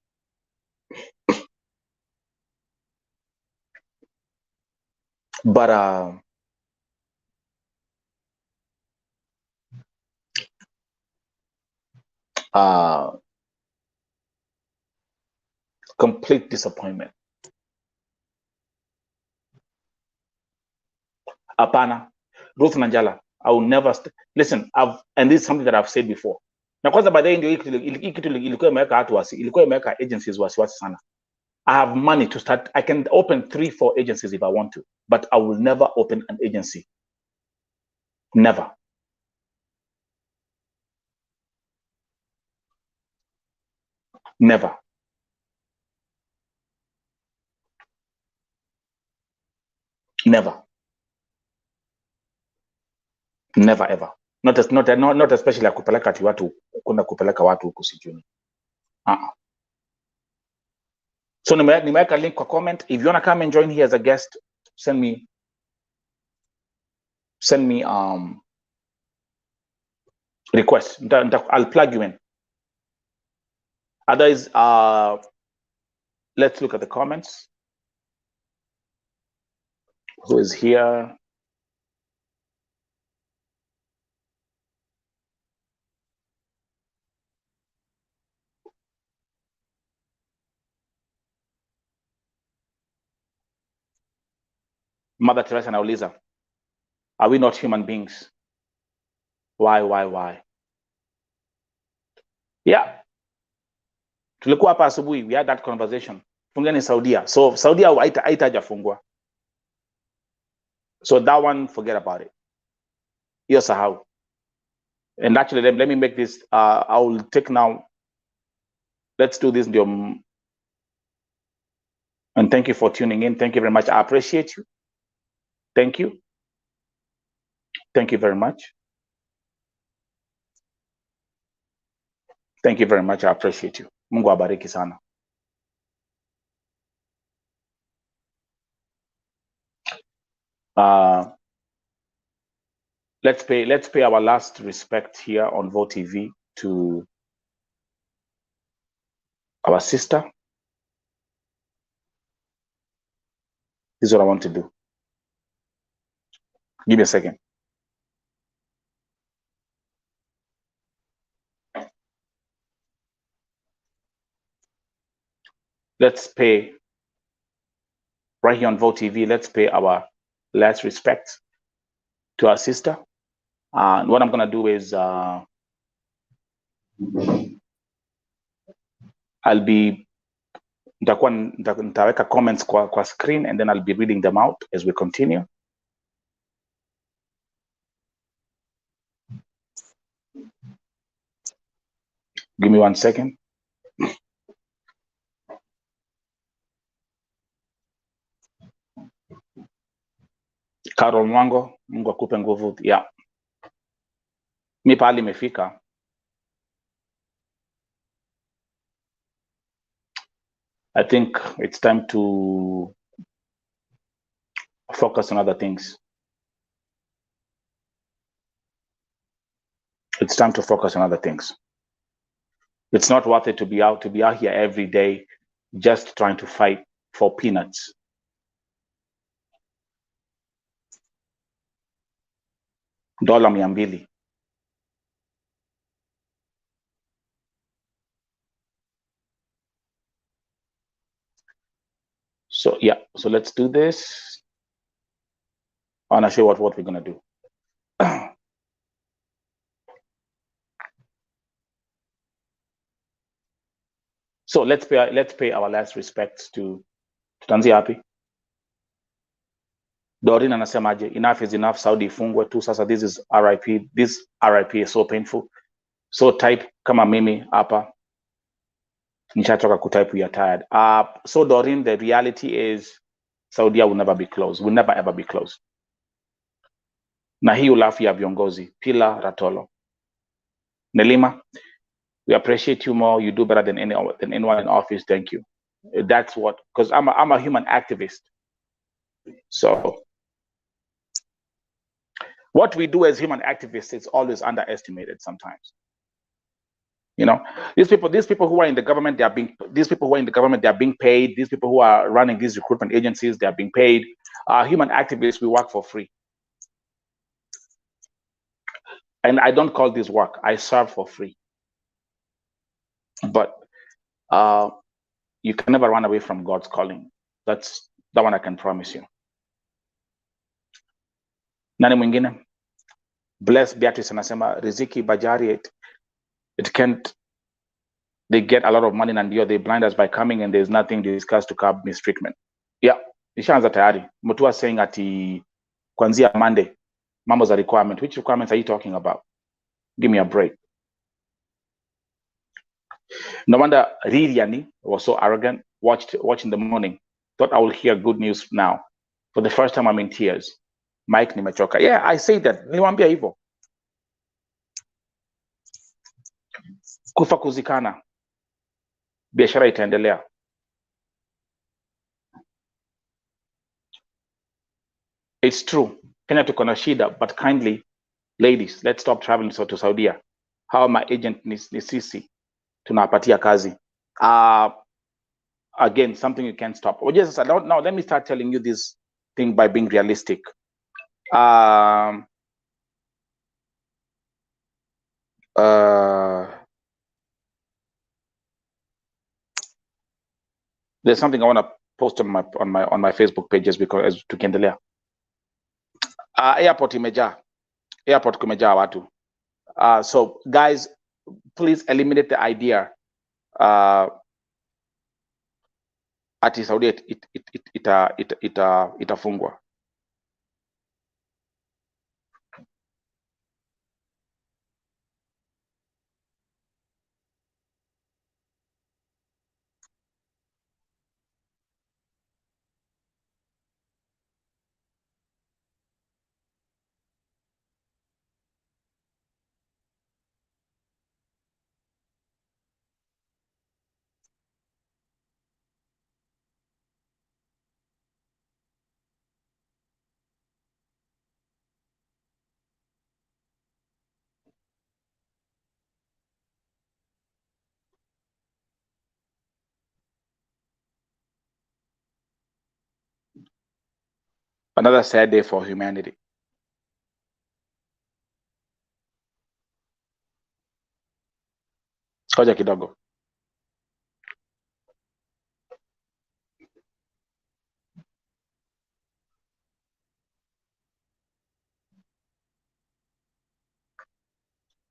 But complete disappointment. Apana, Ruth Nanjala, I will never listen. And this is something that I've said before. Na kwanza baadaye ndio hii kitu ilikuwa imeweka watu wasi, ilikuwa imeweka agencies wasiwasi sana. I have money to start. I can open 3-4 agencies if I want to, but I will never open an agency. Never. Never. Never. Never ever. Not especially kupeleka ati watu, kuna kupeleka watu huku sijuni. So nimeweka link kwa comment. If you want to come and join here as a guest, send me request. I'll plug you in. Otherwise, let's look at the comments. Who is here? Mother Teresa nauliza, are we not human beings? Why? Yeah. Tulikuwa hapa asubuhi, we had that conversation. Fungeni Saudia. So Saudia haitafungwa. So that one, forget about it. Hiyo sahau. And actually, let me make this, I will take now, let's do this. And thank you for tuning in. Thank you very much. I appreciate you. Thank you. Thank you very much. Thank you very much. I appreciate you. Mungu abariki sana. Let's pay our last respect here on Vote TV to our sister. This is what I want to do. Give me a second. Let's pay right here on Vote TV. Let's pay our last respect to our sister. And what I'm going to do is nitaweka comments kwa screen, and then I'll be reading them out as we continue. Give me 1 second. Carol Mwango, Mungu akupe nguvu. Yeah. Mi pahali imefika. I think it's time to focus on other things. It's time to focus on other things. It's not worth it to be out here every day just trying to fight for peanuts. Dola 200. So yeah, so let's do this. I want to show what we're gonna do. So let's pay our last respects to Tanzia happy. Dorin anasemaje, enough is enough, Saudi ifungwe tu sasa. This is RIP. This RIP is so painful. So type kama mimi hapa. Nishachoka kutype, we are tired. So Dorin, the reality is Saudi will never be closed. Will never ever be closed. Na hii ulafi ya viongozi. Pila Ratolo. Nelima, we appreciate you more. You do better than anyone in office. Thank you. That's what, because I'm a human activist. So what we do as human activists is always underestimated sometimes. You know, these people who are in the government, they are being paid. These people who are running these recruitment agencies, they are being paid. Human activists, we work for free. And I don't call this work. I serve for free. But you can never run away from God's calling. That's that one I can promise you. Nani mwingine? Bless Beatrice anasema Riziki Bajari, it can't, they get a lot of money and they blind us by coming and there's nothing discussed to curb mistreatment. Yeah, ishaanza tayari. Mutua saying ati kwanzia Monday, mambo za requirement. Which requirements are you talking about? Give me a break. No wonder Ririani was so arrogant, watched in the morning, thought I will hear good news now. For the first time, I'm in tears. Mike nimechoka. Yeah, I say that. Niwaambia hivyo. Kufa kuzikana. Biashara itaendelea. It's true. Kenya tuko na shida, but kindly, ladies, let's stop traveling to Saudi. How my agent ni sisi tunapatia kazi. Again, something you can't stop. Now let me start telling you this thing by being realistic. There's something I want to post on my Facebook pages because tukiendelea. Airport imejaa. Airport kumejaa watu. So guys, please eliminate the idea ati Saudi itafungwa. Another sad day for humanity. Koja kidogo.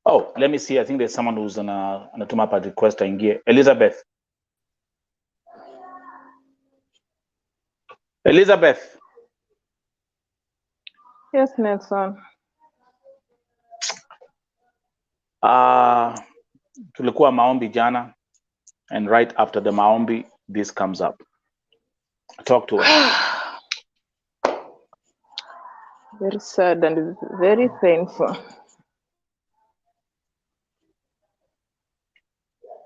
Oh, let me see. I think there's someone who's on a Tumapa request aingie. Elizabeth. Elizabeth. Yes, Nelson. Tulikuwa maombi jana, and right after the maombi, this comes up. Talk to us. Very sad and very painful.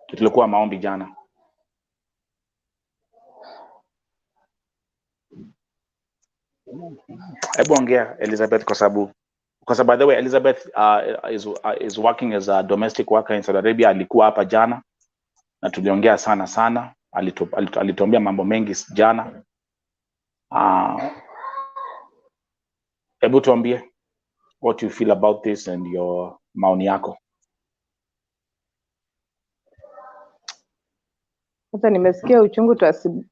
Tulikuwa maombi jana. Hebu ongea Elizabeth kwa sababu by the way Elizabeth is working as a domestic worker in Saudi Arabia. Alikuwa hapa jana na tuliongea sana. Alituambia mambo mengi jana. Hebu tuambie what you feel about this and your maoni yako. Sasa nimesikia uchungu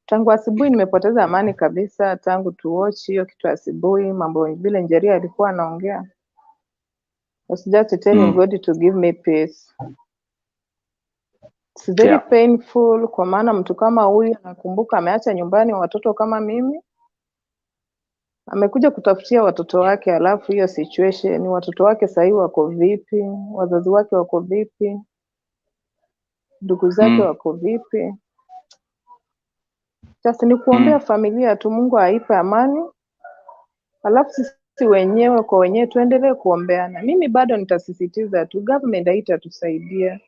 tangu asubuhi, nimepoteza amani kabisa tangu tuwatch hiyo kitu asubuhi, mambo vile Njeria alikuwa anaongea. I was just telling God to give me peace. It's very painful kwa maana mtu kama huyu anakumbuka ameacha nyumbani watoto kama mimi. Amekuja kutafutia watoto wake, alafu hiyo situation ni watoto wake sasa wako vipi? Wazazi wake wako vipi? Ndugu zake wako vipi? Sasa ni kuombea familia tu, Mungu aipe amani. Alafu sisi wenyewe kwa wenyewe tuendelee kuombeana. Mimi bado nitasisitiza tu government haitatusaidia.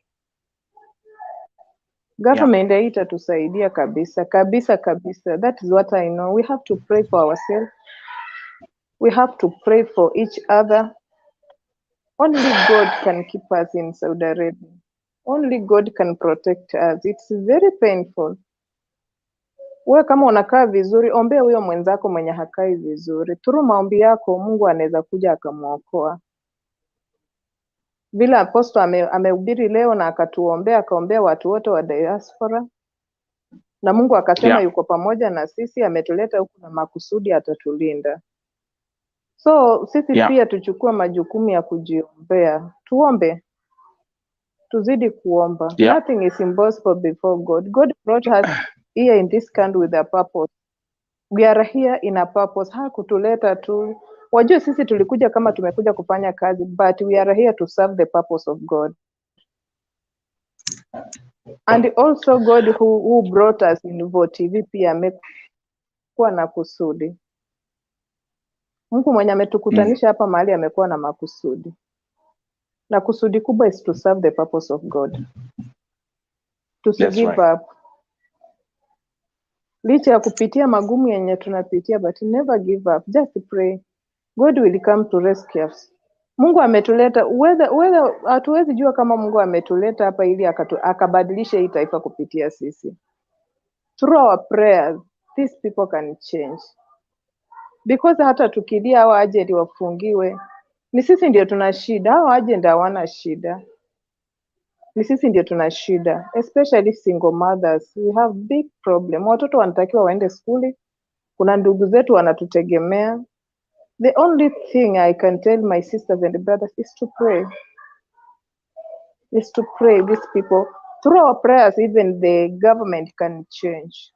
Government haitatusaidia kabisa kabisa. That is what I know. We have to pray for ourselves. We have to pray for each other. Only God can keep us in Saudi Arabia. Only God can protect us. It's very painful. Wewe kama unakaa vizuri, ombea huyo mwenzako mwenye hakai vizuri. Through maombi yako Mungu anaweza kuja akamuokoa. Vile apostle amehubiri leo na akatuombea, akaombea watu wote wa diaspora. Na Mungu akasema yuko pamoja na sisi, ametuleta huku na makusudi atatulinda. So sisi pia tuchukue majukumu ya kujiombea. Tuombe. Tuzidi kuomba. Nothing is impossible before God. God brought us here in this country with a purpose. We are here in a purpose. Hakutuleta tu. Wajua sisi tulikuja kama tumekuja kufanya kazi, but we are here to serve the purpose of God. And also God who brought us in VOTV pia amekuwa na kusudi. Mungu mwenye ametukutanisha hapa mahali amekuwa na makusudi. Na kusudi kubwa is to serve the purpose of God. To give up. Licha ya kupitia magumu yenye tunapitia, but never give up. Just pray. God will come to rescue us. Mungu ametuleta, whether hatuwezi jua kama Mungu ametuleta hapa ili akabadilisha hii taifa kupitia sisi. Through our prayers, these people can change. Because hata tukilia hao agent wafungiwe, ni sisi ndio tuna shida. Hao agent hawana shida. Ni sisi ndio tuna shida. Especially single mothers. We have big problem. Watoto wanatakiwa waende skuli. Kuna ndugu zetu wanatutegemea. The only thing I can tell my sisters and brothers is to pray. Is to pray these people. Through our prayers, even the government can change.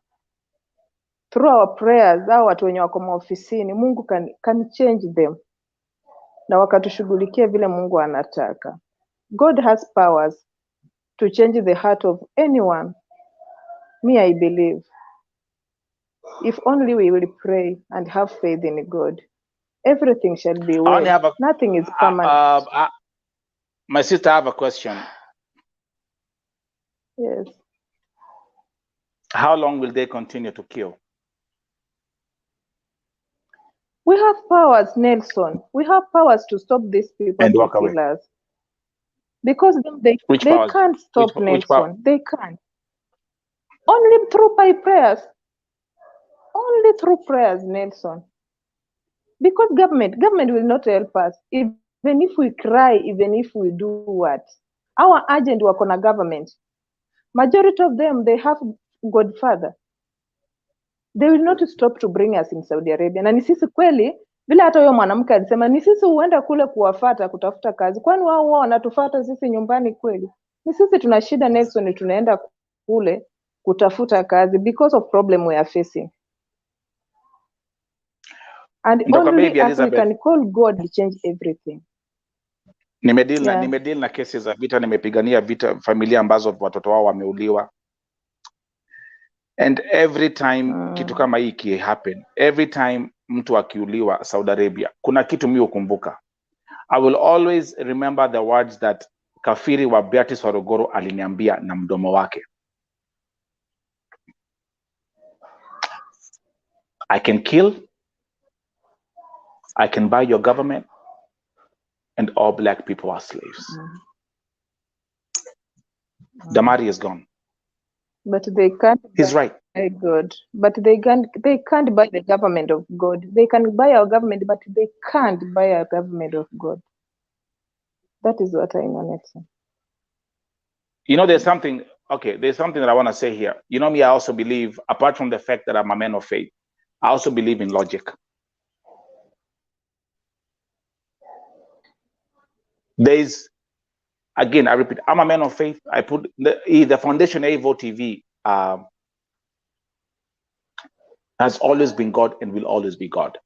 Through our prayers, hao watu wenye wako maofisini, Mungu can change them. Na wakatushughulikia vile Mungu anataka. God has powers to change the heart of anyone. Me, I believe. If only we will pray and have faith in God, everything shall be well. Nothing is permanent. My sister, I have a question. Yes. How long will they continue to kill? We have powers, Nelson. We have powers to stop these people and to kill us. Because they can't stop Nelson. They can't. Only through by prayers. Only through prayers, Nelson. Because government will not help us. Even if we cry, even if we do what? Our agent work on a government. Majority of them, they have Godfather. They will not stop to bring us in Saudi Arabia. Na ni sisi kweli, bila hata huyo mwanamke alisema, ni sisi huenda kule kuwafata kutafuta kazi. Kwani wao wanatufata sisi nyumbani kweli? Ni sisi tuna shida Nelson, tunaenda kule kutafuta kazi because of problem we are facing. And only as we can call God to change everything. Nimedeal na kesi za vita, nimepigania vita familia ambazo watoto wao wameuliwa. And every time kitu kama hii ki happen, every time mtu akiuliwa Saudi Arabia, kuna kitu mimi ukumbuka. I will always remember the words that kafiri wa Beatrice Warogoro aliniambia na mdomo wake. I can kill, I can buy your government, and all black people are slaves. Damary is gone. But they can't. He's right. God. But they can't buy the government of God. They can buy our government, but they can't buy our government of God. That is what I know, Nelson. You know, there's something that I want to say here. You know me, I also believe, apart from the fact that I'm a man of faith, I also believe in logic. There's, again, I repeat, I'm a man of faith. I put the foundation Evo TV has always been God and will always be God.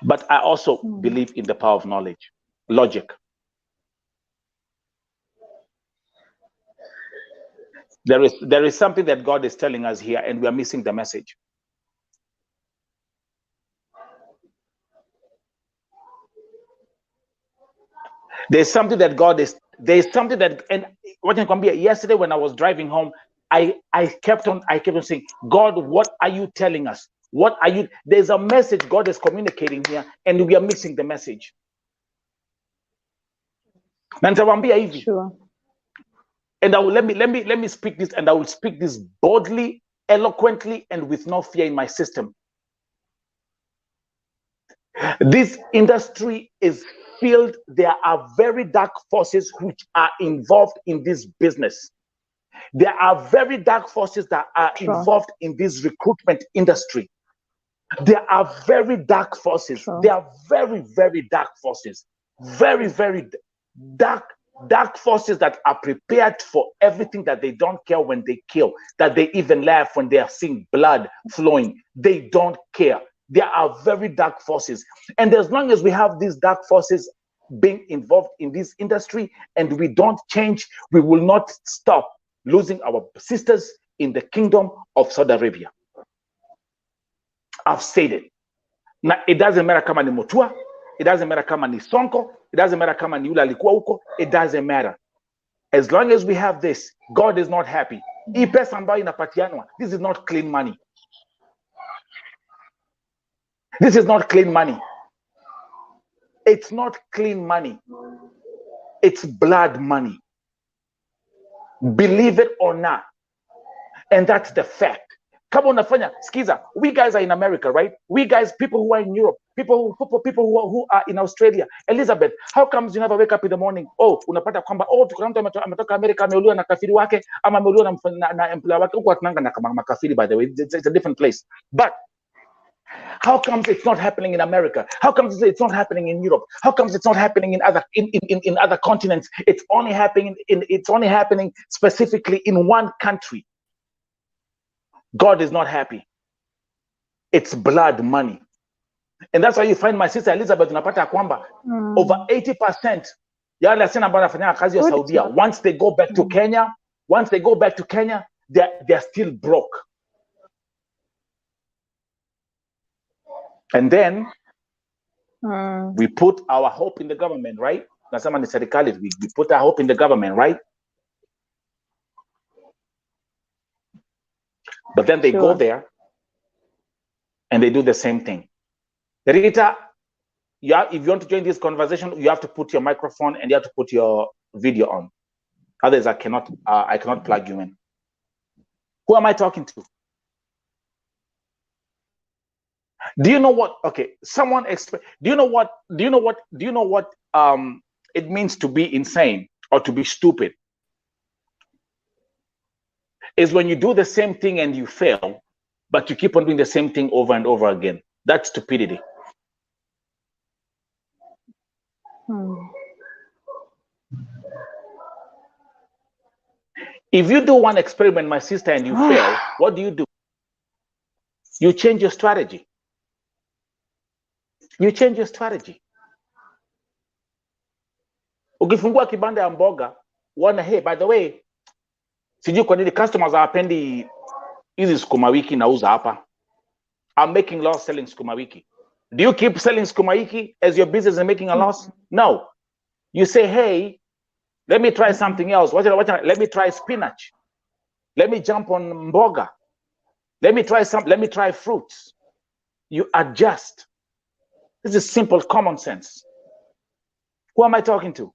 But I also believe in the power of knowledge, logic. There is something that God is telling us here, and we are missing the message. There's something that God is there's something that, and what can come yesterday when I was driving home, I kept on saying, God, what are you telling us? What are you? There's a message God is communicating here, and we are missing the message. Sure. And I will let me speak this, and I will speak this boldly, eloquently, and with no fear in my system. This industry is filled. There are very dark forces which are involved in this business. There are very dark forces that are involved in this recruitment industry. There are very dark forces. There are very, very dark forces. Very, very dark forces that are prepared for everything, that they don't care when they kill, that they even laugh when they are seeing blood flowing. They don't care. There are very dark forces. And as long as we have these dark forces being involved in this industry and we don't change, we will not stop losing our sisters in the kingdom of Saudi Arabia. I've said it. Now, it doesn't matter kama ni Mutua, it doesn't matter kama ni Sonko, it doesn't matter kama ni yule alikuwa huko, it doesn't matter. As long as we have this, God is not happy. Hii pesa ambayo inapatianwa, this is not clean money. This is not clean money. It's not clean money. It's blood money. Believe it or not. And that's the fact. Come on, Nafanya, Skiza, we guys are in America, right? We guys, people who are in Europe, people who are in Australia. Elizabeth, how comes you never wake up in the morning? Oh, unapata kwamba, oh, tukuna mtu ametoka America, ameuliwa na kafiri wake, ama ameuliwa na employer wake, huko tunanga na makafiri, by the way. It's a different place. But how comes it's not happening in America? How comes it's not happening in Europe? How comes it's not happening in other continents? It's only happening specifically in one country. God is not happy. It's blood money. And that's why you find my sister Elizabeth unapata kwamba over 80% ya wale asina ambao wanafanya kazi ya Saudia, once they go back to Kenya, they're still broke. And then we put our hope in the government, right? Nasema ni serikali, we put our hope in the government, right? But then they go there and they do the same thing. Rita, if you want to join this conversation, you have to put your microphone and you have to put your video on. Otherwise, I cannot plug you in. Who am I talking to? Do you know what? Okay, someone explain. Do you know what it means to be insane or to be stupid? Is when you do the same thing and you fail, but you keep on doing the same thing over and over again. That's stupidity. If you do one experiment, my sister, and you fail, what do? You change your strategy. You change your strategy. Ukifungua kibanda ya mboga, one, hey, by the way, sijui kwa nini customers hawapendi hizi sukuma wiki nauza hapa. I'm making loss selling sukuma wiki. Do you keep selling sukuma wiki as your business is making a loss? No. You say, hey, let me try something else. Let me try spinach. Let me jump on mboga. Let me try fruits. You adjust. This is simple common sense. Who am I talking to?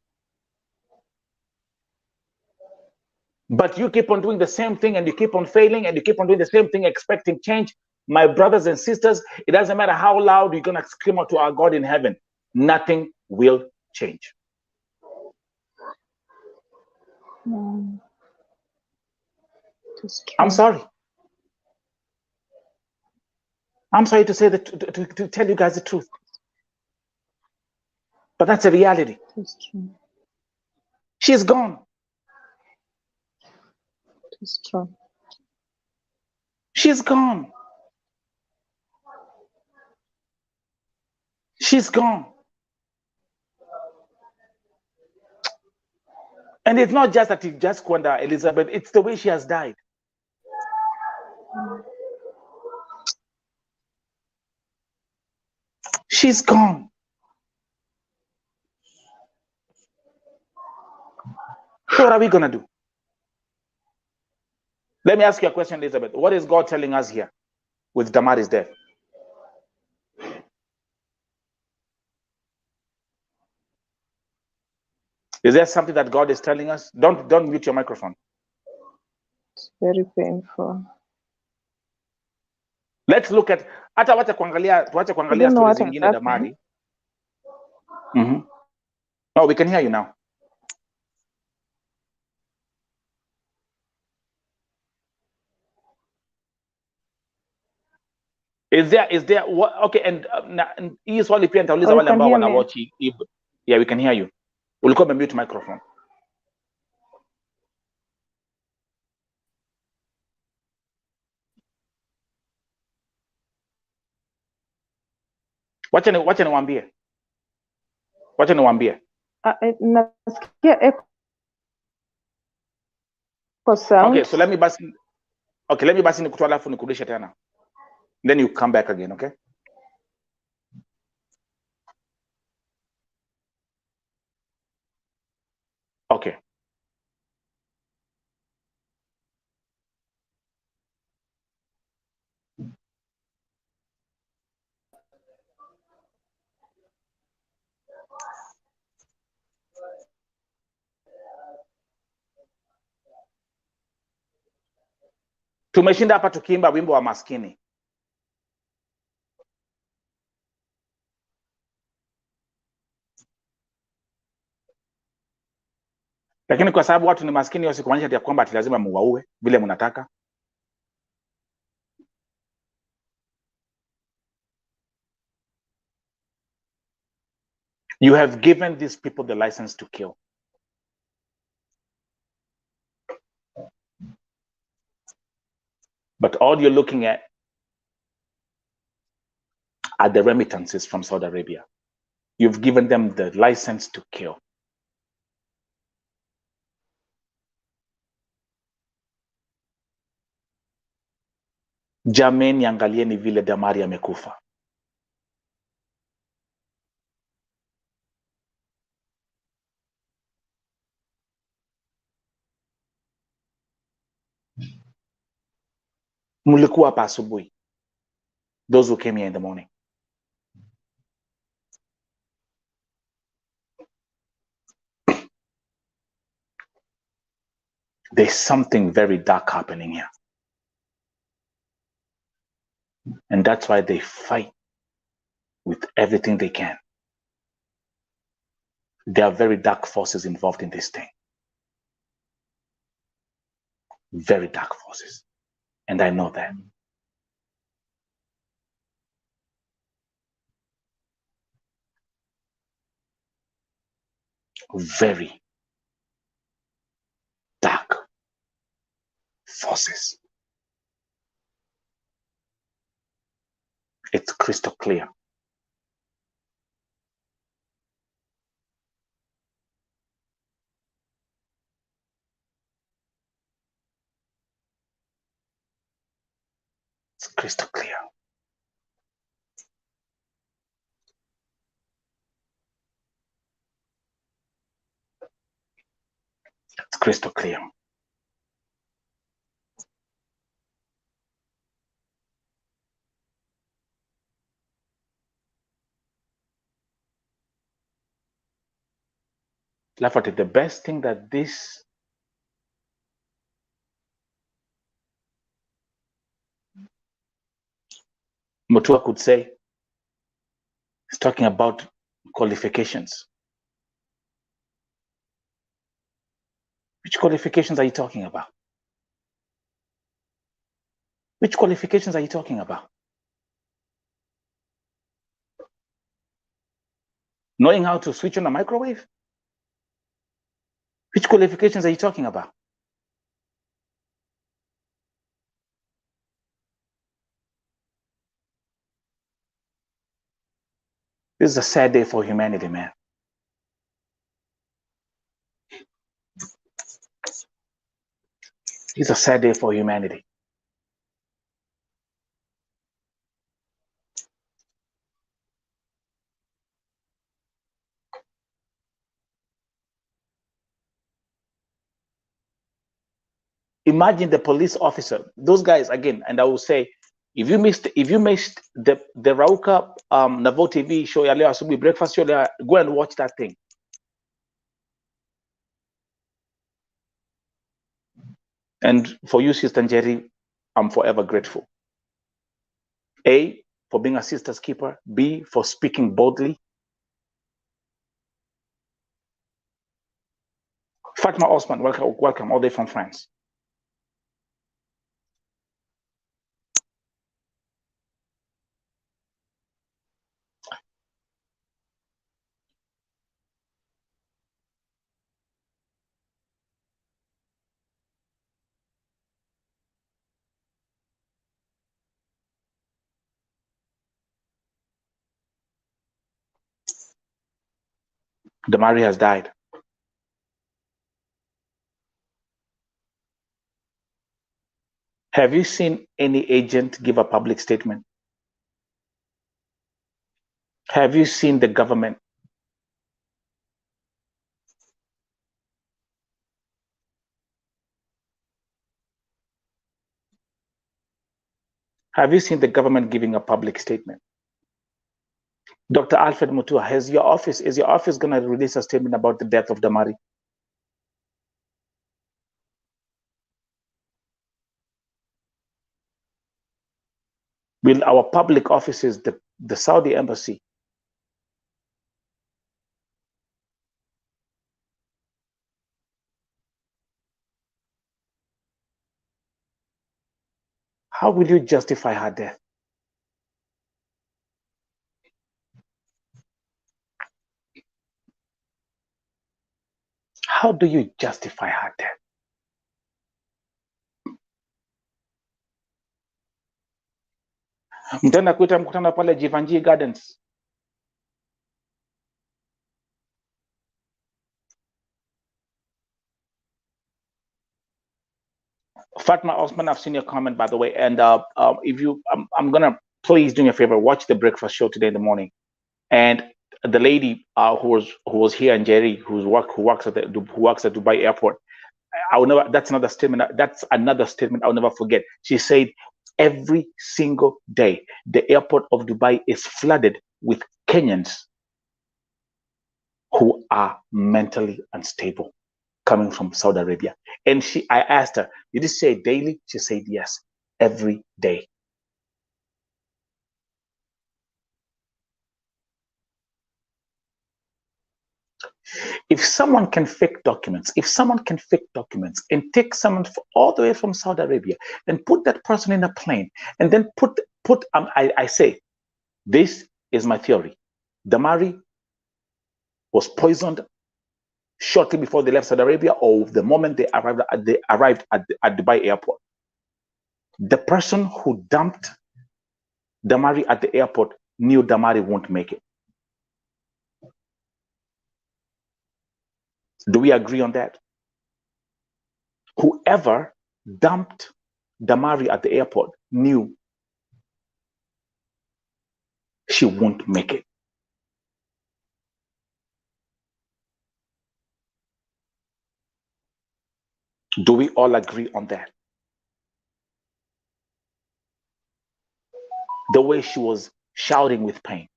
But you keep on doing the same thing and you keep on failing and you keep on doing the same thing expecting change. My brothers and sisters, it doesn't matter how loud you're going to scream out to our God in heaven. Nothing will change. I'm sorry. I'm sorry to say that, to tell you guys the truth. But that's a reality. It's true. She's gone. It's true. She's gone. She's gone. And it's not just that he just Kwanda Elizabeth, it's the way she has died. She's gone. So what are we going to do? Let me ask you a question, Elizabeth. What is God telling us here with Damary's death? Is there something that God is telling us? Don't mute your microphone. It's very painful. Let's look at tuache kuangalia stories zingine Damary. No, we can hear you now. Is there what? Okay, and hii swali pia nitauliza wale ambao wanawatch. Yeah, we can hear you. Ulikuwa umemute microphone. Wacha niwaambie. Nasikia echo sound. Okay, so let me basi nikutoa alafu nikurudishe tena. Then you come back again, okay? Okay. Tumeshinda hapa tukiimba wimbo wa maskini. Lakini kwa sababu watu ni maskini, wasimaanisha kwamba ati lazima muwaue vile mnataka. You have given these people the license to kill. But all you're looking at are the remittances from Saudi Arabia. You've given them the license to kill. Jameni, angalieni vile Damary amekufa. Mlikuwa hapa asubuhi. Those who came here in the morning. There's something very dark happening here. And that's why they fight with everything they can. There are very dark forces involved in this thing. Very dark forces. And I know that. Very dark forces. It's crystal clear. It's crystal clear. It's crystal clear. Lafati, the best thing that this Mutua could say is talking about qualifications. Which qualifications are you talking about? Which qualifications are you talking about? Knowing how to switch on a microwave? Which qualifications are you talking about? This is a sad day for humanity, man. It's a sad day for humanity. Imagine the police officer, those guys again, and I will say, if you missed the Rauka Navo TV show ya leo asubuhi, breakfast show, go and watch that thing. And for you, Sister Njeri, I'm forever grateful. A, for being a sister's keeper. B, for speaking boldly. Fatma Osman, welcome all day from France. Damary has died. Have you seen any agent give a public statement? Have you seen the government? Have you seen the government giving a public statement? Dr. Alfred Mutua, is your office going to release a statement about the death of Damary? Will our public offices, the Saudi embassy, how will you justify her death? How do you justify her death? Mtaenda kuita mkutano pale Jivanji Gardens. Fatma Osman, I've seen your comment, by the way. And if you, I'm gonna, please do me a favor, watch the breakfast show today in the morning. And the lady who was here in Jerry, who works at Dubai airport, I will never. That's another statement. That's another statement I'll never forget. She said, every single day, the airport of Dubai is flooded with Kenyans who are mentally unstable, coming from Saudi Arabia. And I asked her, did you say daily? She said yes, every day. If someone can fake documents, and take someone all the way from Saudi Arabia and put that person in a plane, and then I say, this is my theory. Damary was poisoned shortly before they left Saudi Arabia, or the moment they arrived at Dubai airport. The person who dumped Damary at the airport knew Damary won't make it. Do we agree on that? Whoever dumped Damary at the airport knew she won't make it. Do we all agree on that? The way she was shouting with pain,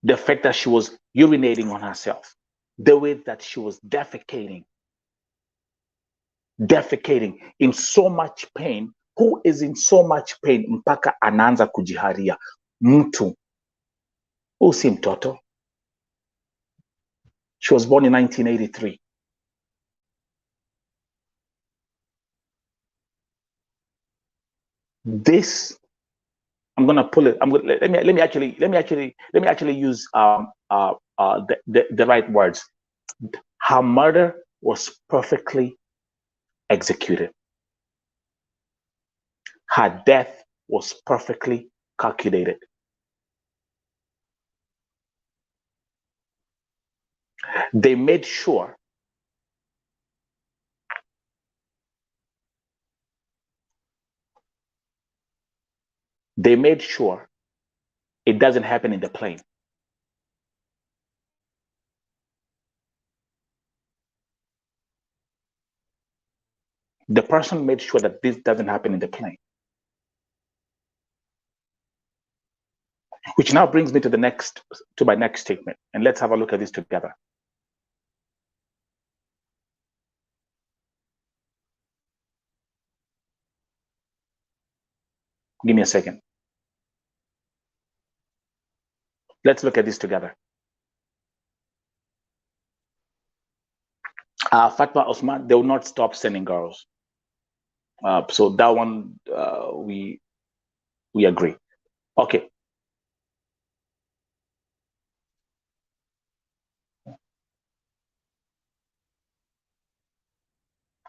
the fact that she was urinating on herself, the way that she was defecating in so much pain. Who is in so much pain mpaka anaanza kujiharia? Mtu. Si mtoto. She was born in 1983. This, I'm gonna pull it. Let me actually use the right words. Her murder was perfectly executed. Her death was perfectly calculated. They made sure it doesn't happen in the plane. The person made sure that this doesn't happen in the plane. Which now brings me to my next statement. And let's have a look at this together. Give me a second. Let's look at this together. Fatma Osman, they will not stop sending girls. So that one, we agree. Okay.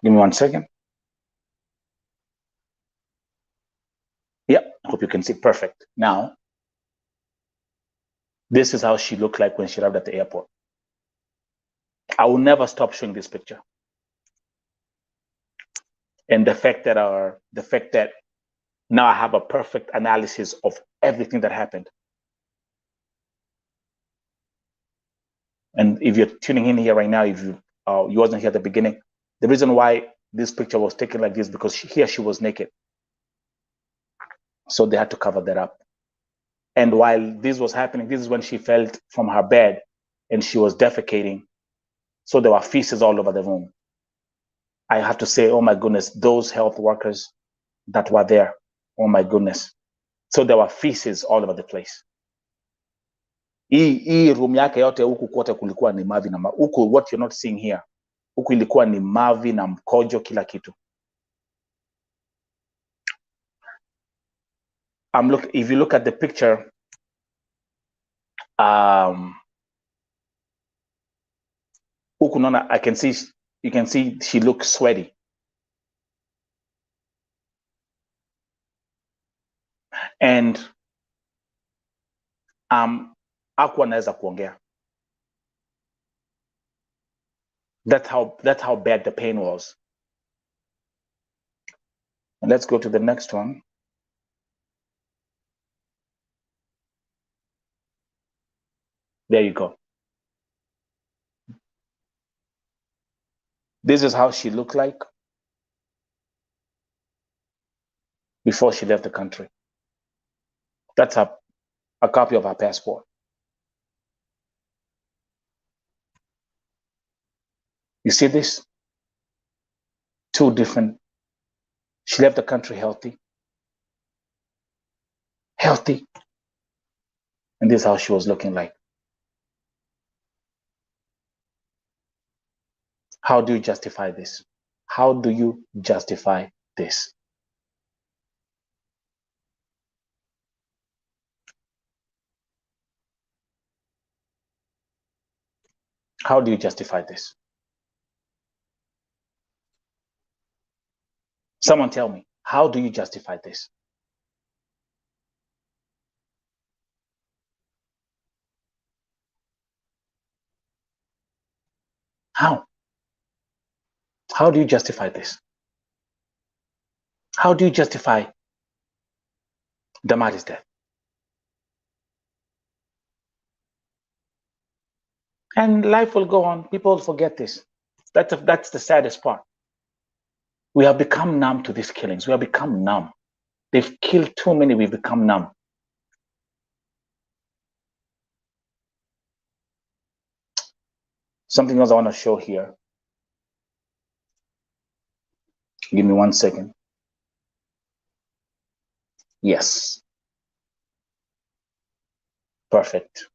Give me 1 second. Yep, I hope you can see perfect. Now, this is how she looked like when she arrived at the airport. I will never stop showing this picture. And the fact that now I have a perfect analysis of everything that happened. And if you're tuning in here right now, if you wasn't here at the beginning, the reason why this picture was taken like this because she was naked. So they had to cover that up. And while this was happening, this is when she fell from her bed and she was defecating. So there were feces all over the room. I have to say, oh my goodness, those health workers that were there, oh my goodness. So there were feces all over the place. Hii room yake yote huku kote kulikuwa ni mavi na huku, what you're not seeing here, huku ilikuwa ni mavi na mkojo kila kitu. If you look at the picture, huku naona you can see she looks sweaty. And hakuwa anaweza kuongea. That's how bad the pain was. And let's go to the next one. There you go. This is how she looked like before she left the country. That's a copy of her passport. You see this? Two different. She left the country healthy. And this is how she was looking like. How do you justify this? How do you justify this? How do you justify this? Someone tell me, how do you justify this? How? How do you justify this? How do you justify Damary's death? And life will go on. People forget this. That's the saddest part. We have become numb to these killings. We have become numb. They've killed too many. We've become numb. Something else I want to show here. Give me 1 second. Yes. Perfect.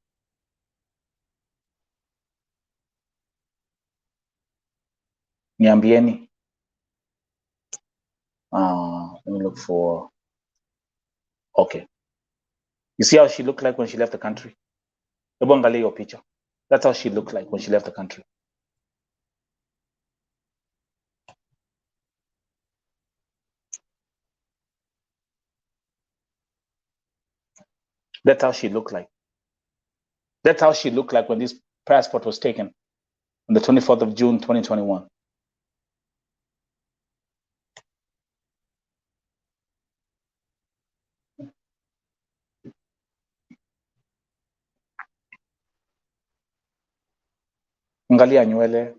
Niambieni. Let me look for. Okay. You see how she looked like when she left the country? Hebu angalia hiyo picha. That's how she looked like when she left the country. That's how she looked like. That's how she looked like when this passport was taken on the 24th of June, 2021. Angalia nywele.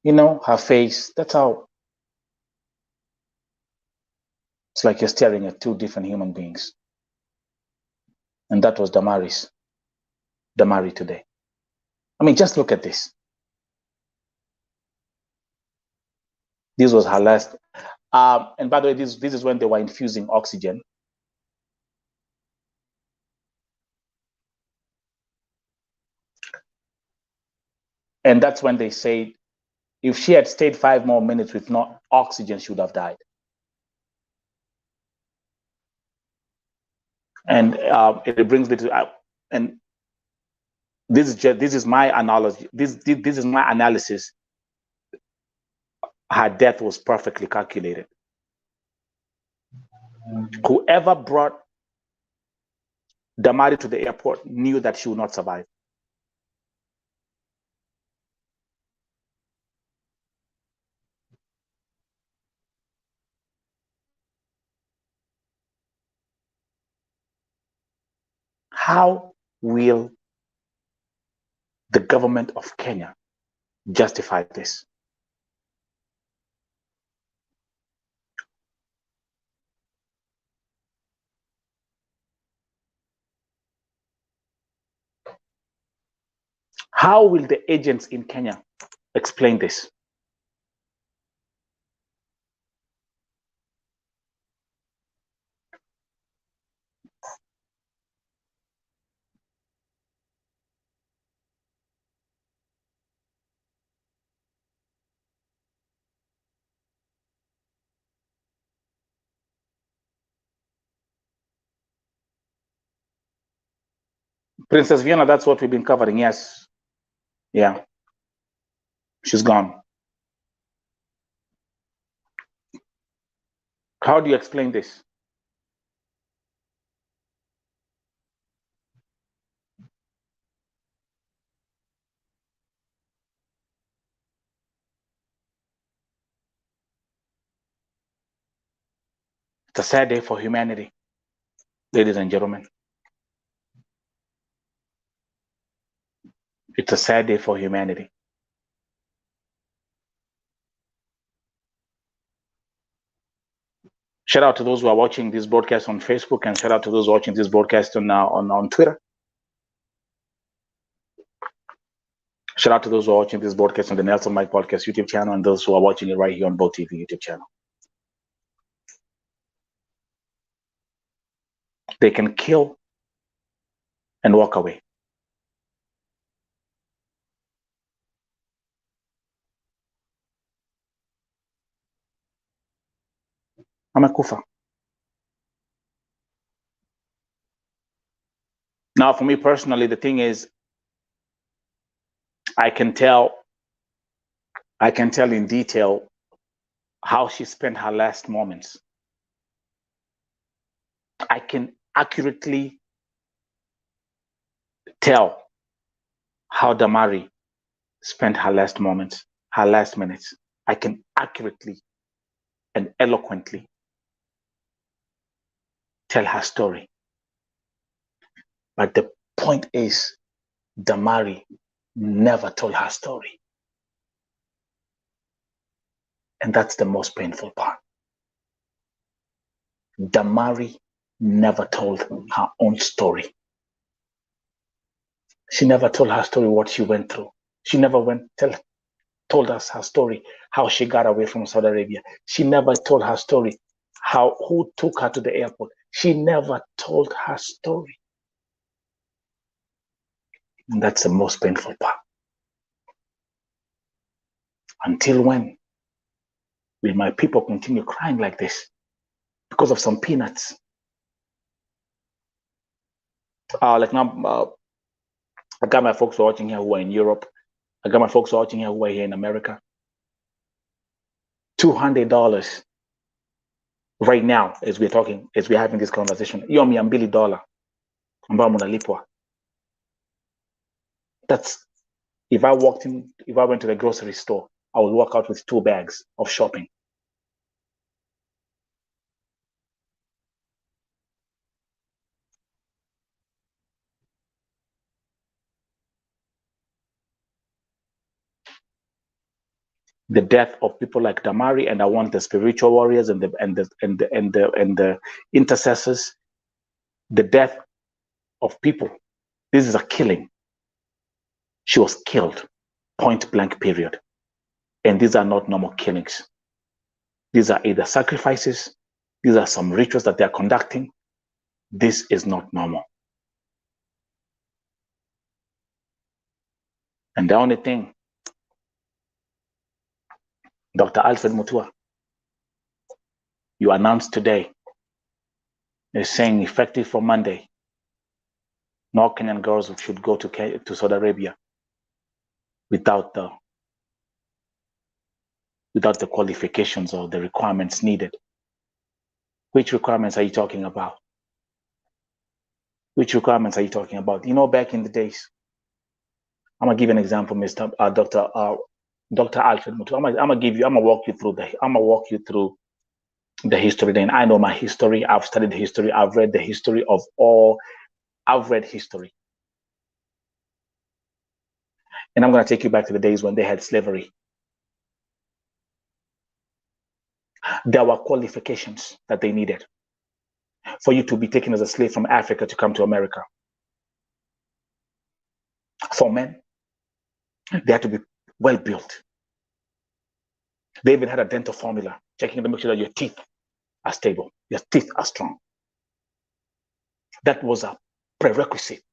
You know, her face. That's how It's like you're staring at two different human beings. And that was Damary today. I mean, just look at this. This was her last. And by the way, this is when they were infusing oxygen. And that's when they say, if she had stayed 5 more minutes with no oxygen, she would have died. And it brings me to, and this is my analogy. This is my analysis. Her death was perfectly calculated. Whoever brought Damary to the airport knew that she would not survive. How will the government of Kenya justify this? How will the agents in Kenya explain this? Princess Vienna, that's what we've been covering. Yes. Yeah. She's gone. How do you explain this? It's a sad day for humanity, ladies and gentlemen. It's a sad day for humanity. Shout out to those who are watching this broadcast on Facebook, and shout out to those watching this broadcast on Twitter. Shout out to those who are watching this broadcast on the Nelson Mike Podcast YouTube channel, and those who are watching it right here on Both TV YouTube channel. They can kill and walk away. Amekufa. Now, for me personally, the thing is, I can tell in detail how she spent her last moments. I can accurately tell how Damary spent her last moments, her last minutes. I can accurately and eloquently tell her story. But the point is, Damary never told her story. And that's the most painful part. Damary never told her own story. She never told her story, what she went through. She never told us her story, how she got away from Saudi Arabia. She never told her story, who took her to the airport. She never told her story. And that's the most painful part. Until when will my people continue crying like this because of some peanuts? Like now, I got my folks watching here who are in Europe. I got my folks watching here who are here in America. $200 right now, as we're talking, as we're having this conversation. Hiyo $200 ambayo mnalipwa. That's if I went to the grocery store, I would walk out with 2 bags of shopping. the death of people like Damary, and I want the spiritual warriors and the intercessors, the death of people. This is a killing. She was killed, point blank, period. And these are not normal killings. These are either sacrifices, these are some rituals that they're conducting. This is not normal. And the only thing, Dr. Alfred Mutua, you announced today, is saying effective for Monday, no Kenyan girls should go to Saudi Arabia without the qualifications or the requirements needed. Which requirements are you talking about? Which requirements are you talking about? You know, back in the days, I'm gonna give you an example, Mr. Dr. Alfred Mutu. I'm gonna walk you through the history. Then I know my history. I've studied history. I've read the history of all. I've read history, and I'm gonna take you back to the days when they had slavery. There were qualifications that they needed for you to be taken as a slave from Africa to come to America. For men, they had to be well built. They even had a dental formula, checking to make sure that your teeth are stable, your teeth are strong. That was a prerequisite.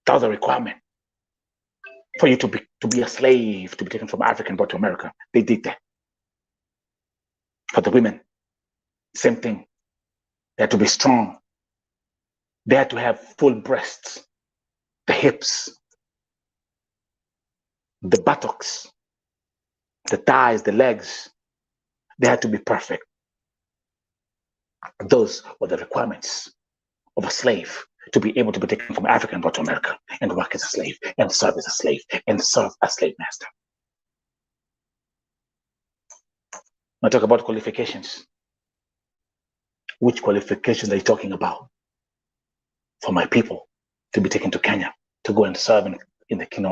That was a requirement for you to be a slave, to be taken from Africa and brought to America. They did that. For the women, same thing. They had to be strong. They had to have full breasts, the hips, the buttocks, the thighs, the legs. They had to be perfect. Those were the requirements of a slave, to be able to be taken from Africa and brought to America and work as a slave and serve as a slave and serve a slave master. When I talk about qualifications, which qualifications are you talking about for my people to be taken to Kenya to go and serve in the kingdom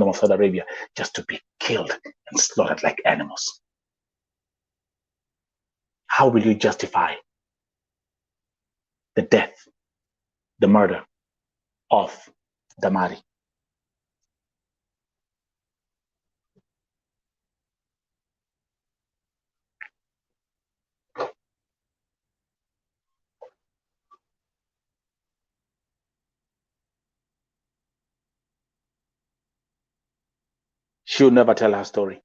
of Saudi Arabia, just to be killed and slaughtered like animals? How will you justify the death, the murder of Damary? She'll never tell her story.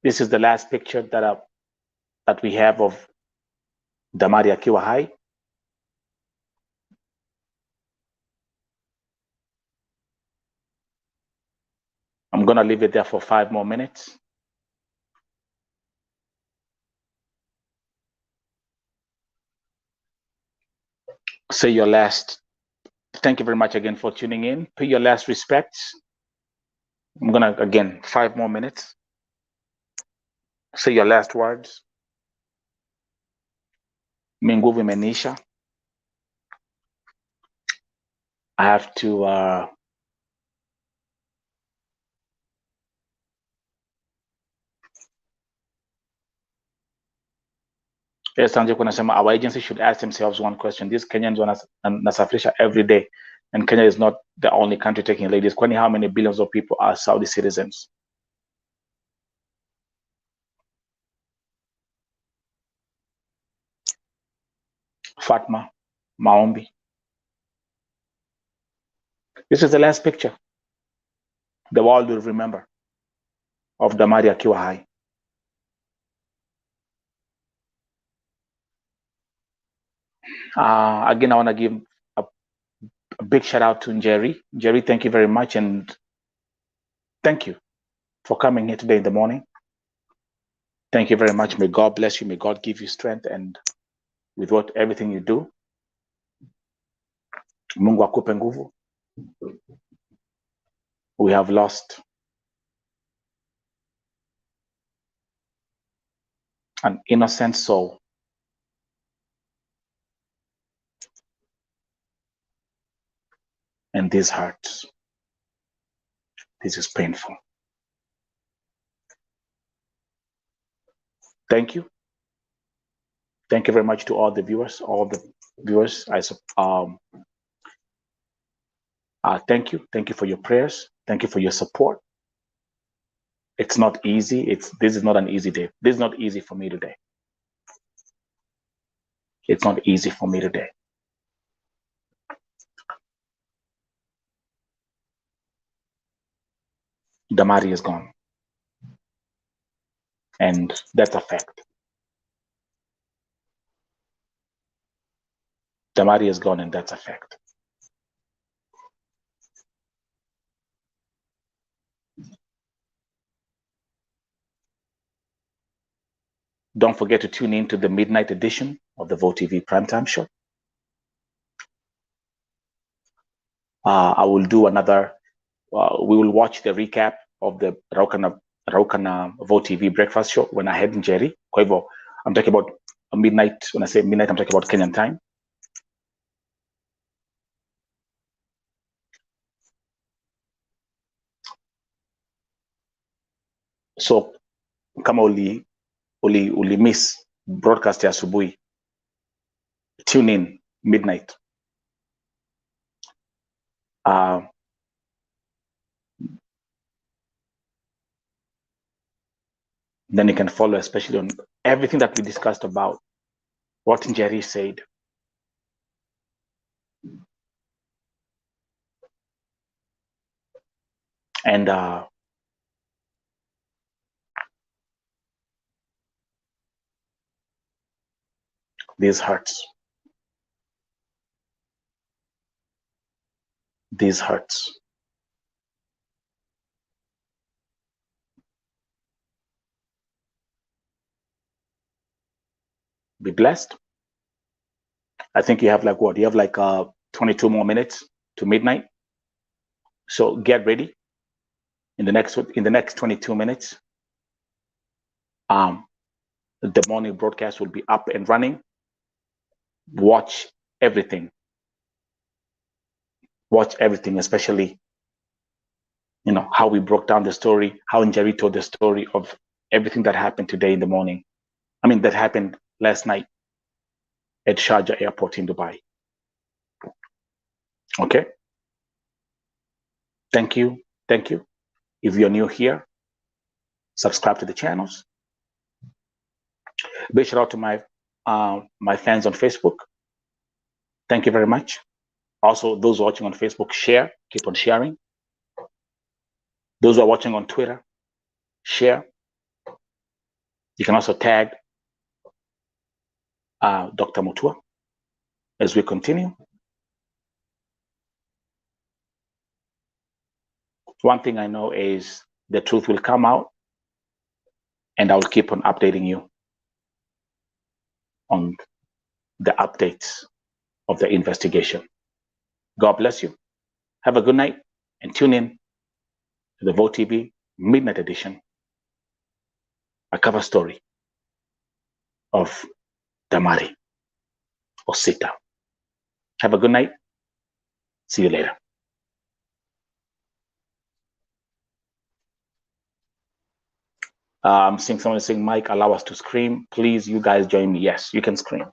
This is the last picture that we have of Damary akiwa hai. I'm gonna leave it there for 5 more minutes. Say your last. Thank you very much again for tuning in. Pay your last respects. I'm gonna, again, 5 more minutes. Say your last words. Minguvu imenisha. I have to Sanje kunasema our agency should ask themselves one question. These Kenyans wanasafirisha every day, and Kenya is not the only country taking ladies. Kwani how many billions of people are Saudi citizens? Fatma, Maombi. This is the last picture the world will remember of Damary akiwa hai. Again, I want to give a big shout out to Jerry. Jerry, thank you very much, and thank you for coming here today in the morning. Thank you very much. May God bless you. May God give you strength, and with everything you do, Mungu akupe nguvu. We have lost an innocent soul. And this hurts. This is painful. Thank you. Thank you very much to all the viewers. Thank you. Thank you for your prayers. Thank you for your support. It's not easy. This is not an easy day. This is not easy for me today. It's not easy for me today. Damary is gone. And that's a fact. Damary is gone, and that's a fact. Don't forget to tune in to the midnight edition of the Vote TV Primetime Show. I will do another, we will watch the recap of the Raukana Vote TV breakfast show when I head in Jerry. Kwa hivyo, I'm talking about midnight. When I say midnight, I'm talking about Kenyan time. So, kama uli miss broadcast ya asubuhi, tune in midnight. Then you can follow, especially on everything that we discussed about what Jerry said. And this hurts. This hurts. Be blessed. I think you have like what? You have like 22 more minutes to midnight. So get ready. In the next 22 minutes, the morning broadcast will be up and running. Watch everything. Watch everything, especially, how we broke down the story, how Jerry told the story of everything that happened today in the morning. I mean, that happened last night at Sharjah Airport in Dubai. Okay? Thank you. Thank you. If you're new here, subscribe to the channels. Big shout out to my fans on Facebook. Thank you very much. Also, those watching on Facebook, share. Keep on sharing. Those who are watching on Twitter, share. You can also tag Dr. Mutua as we continue. One thing I know is the truth will come out, and I will keep on updating you on the updates of the investigation. God bless you. Have a good night, and tune in to the Vote TV Midnight Edition, a cover story of Damary Osita. Have a good night. See you later. I'm seeing someone saying, Mike, allow us to scream. Please, you guys join me. Yes, you can scream.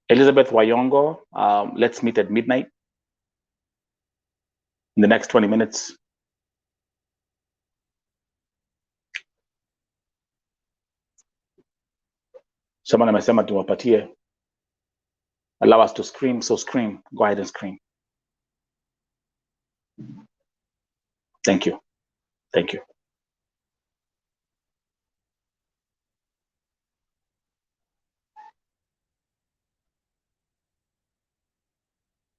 Elizabeth Wayongo, let's meet at midnight. In the next 20 minutes. Someone amesema tuwapatie. Allow us to scream, so scream. Go ahead and scream. Thank you. Thank you.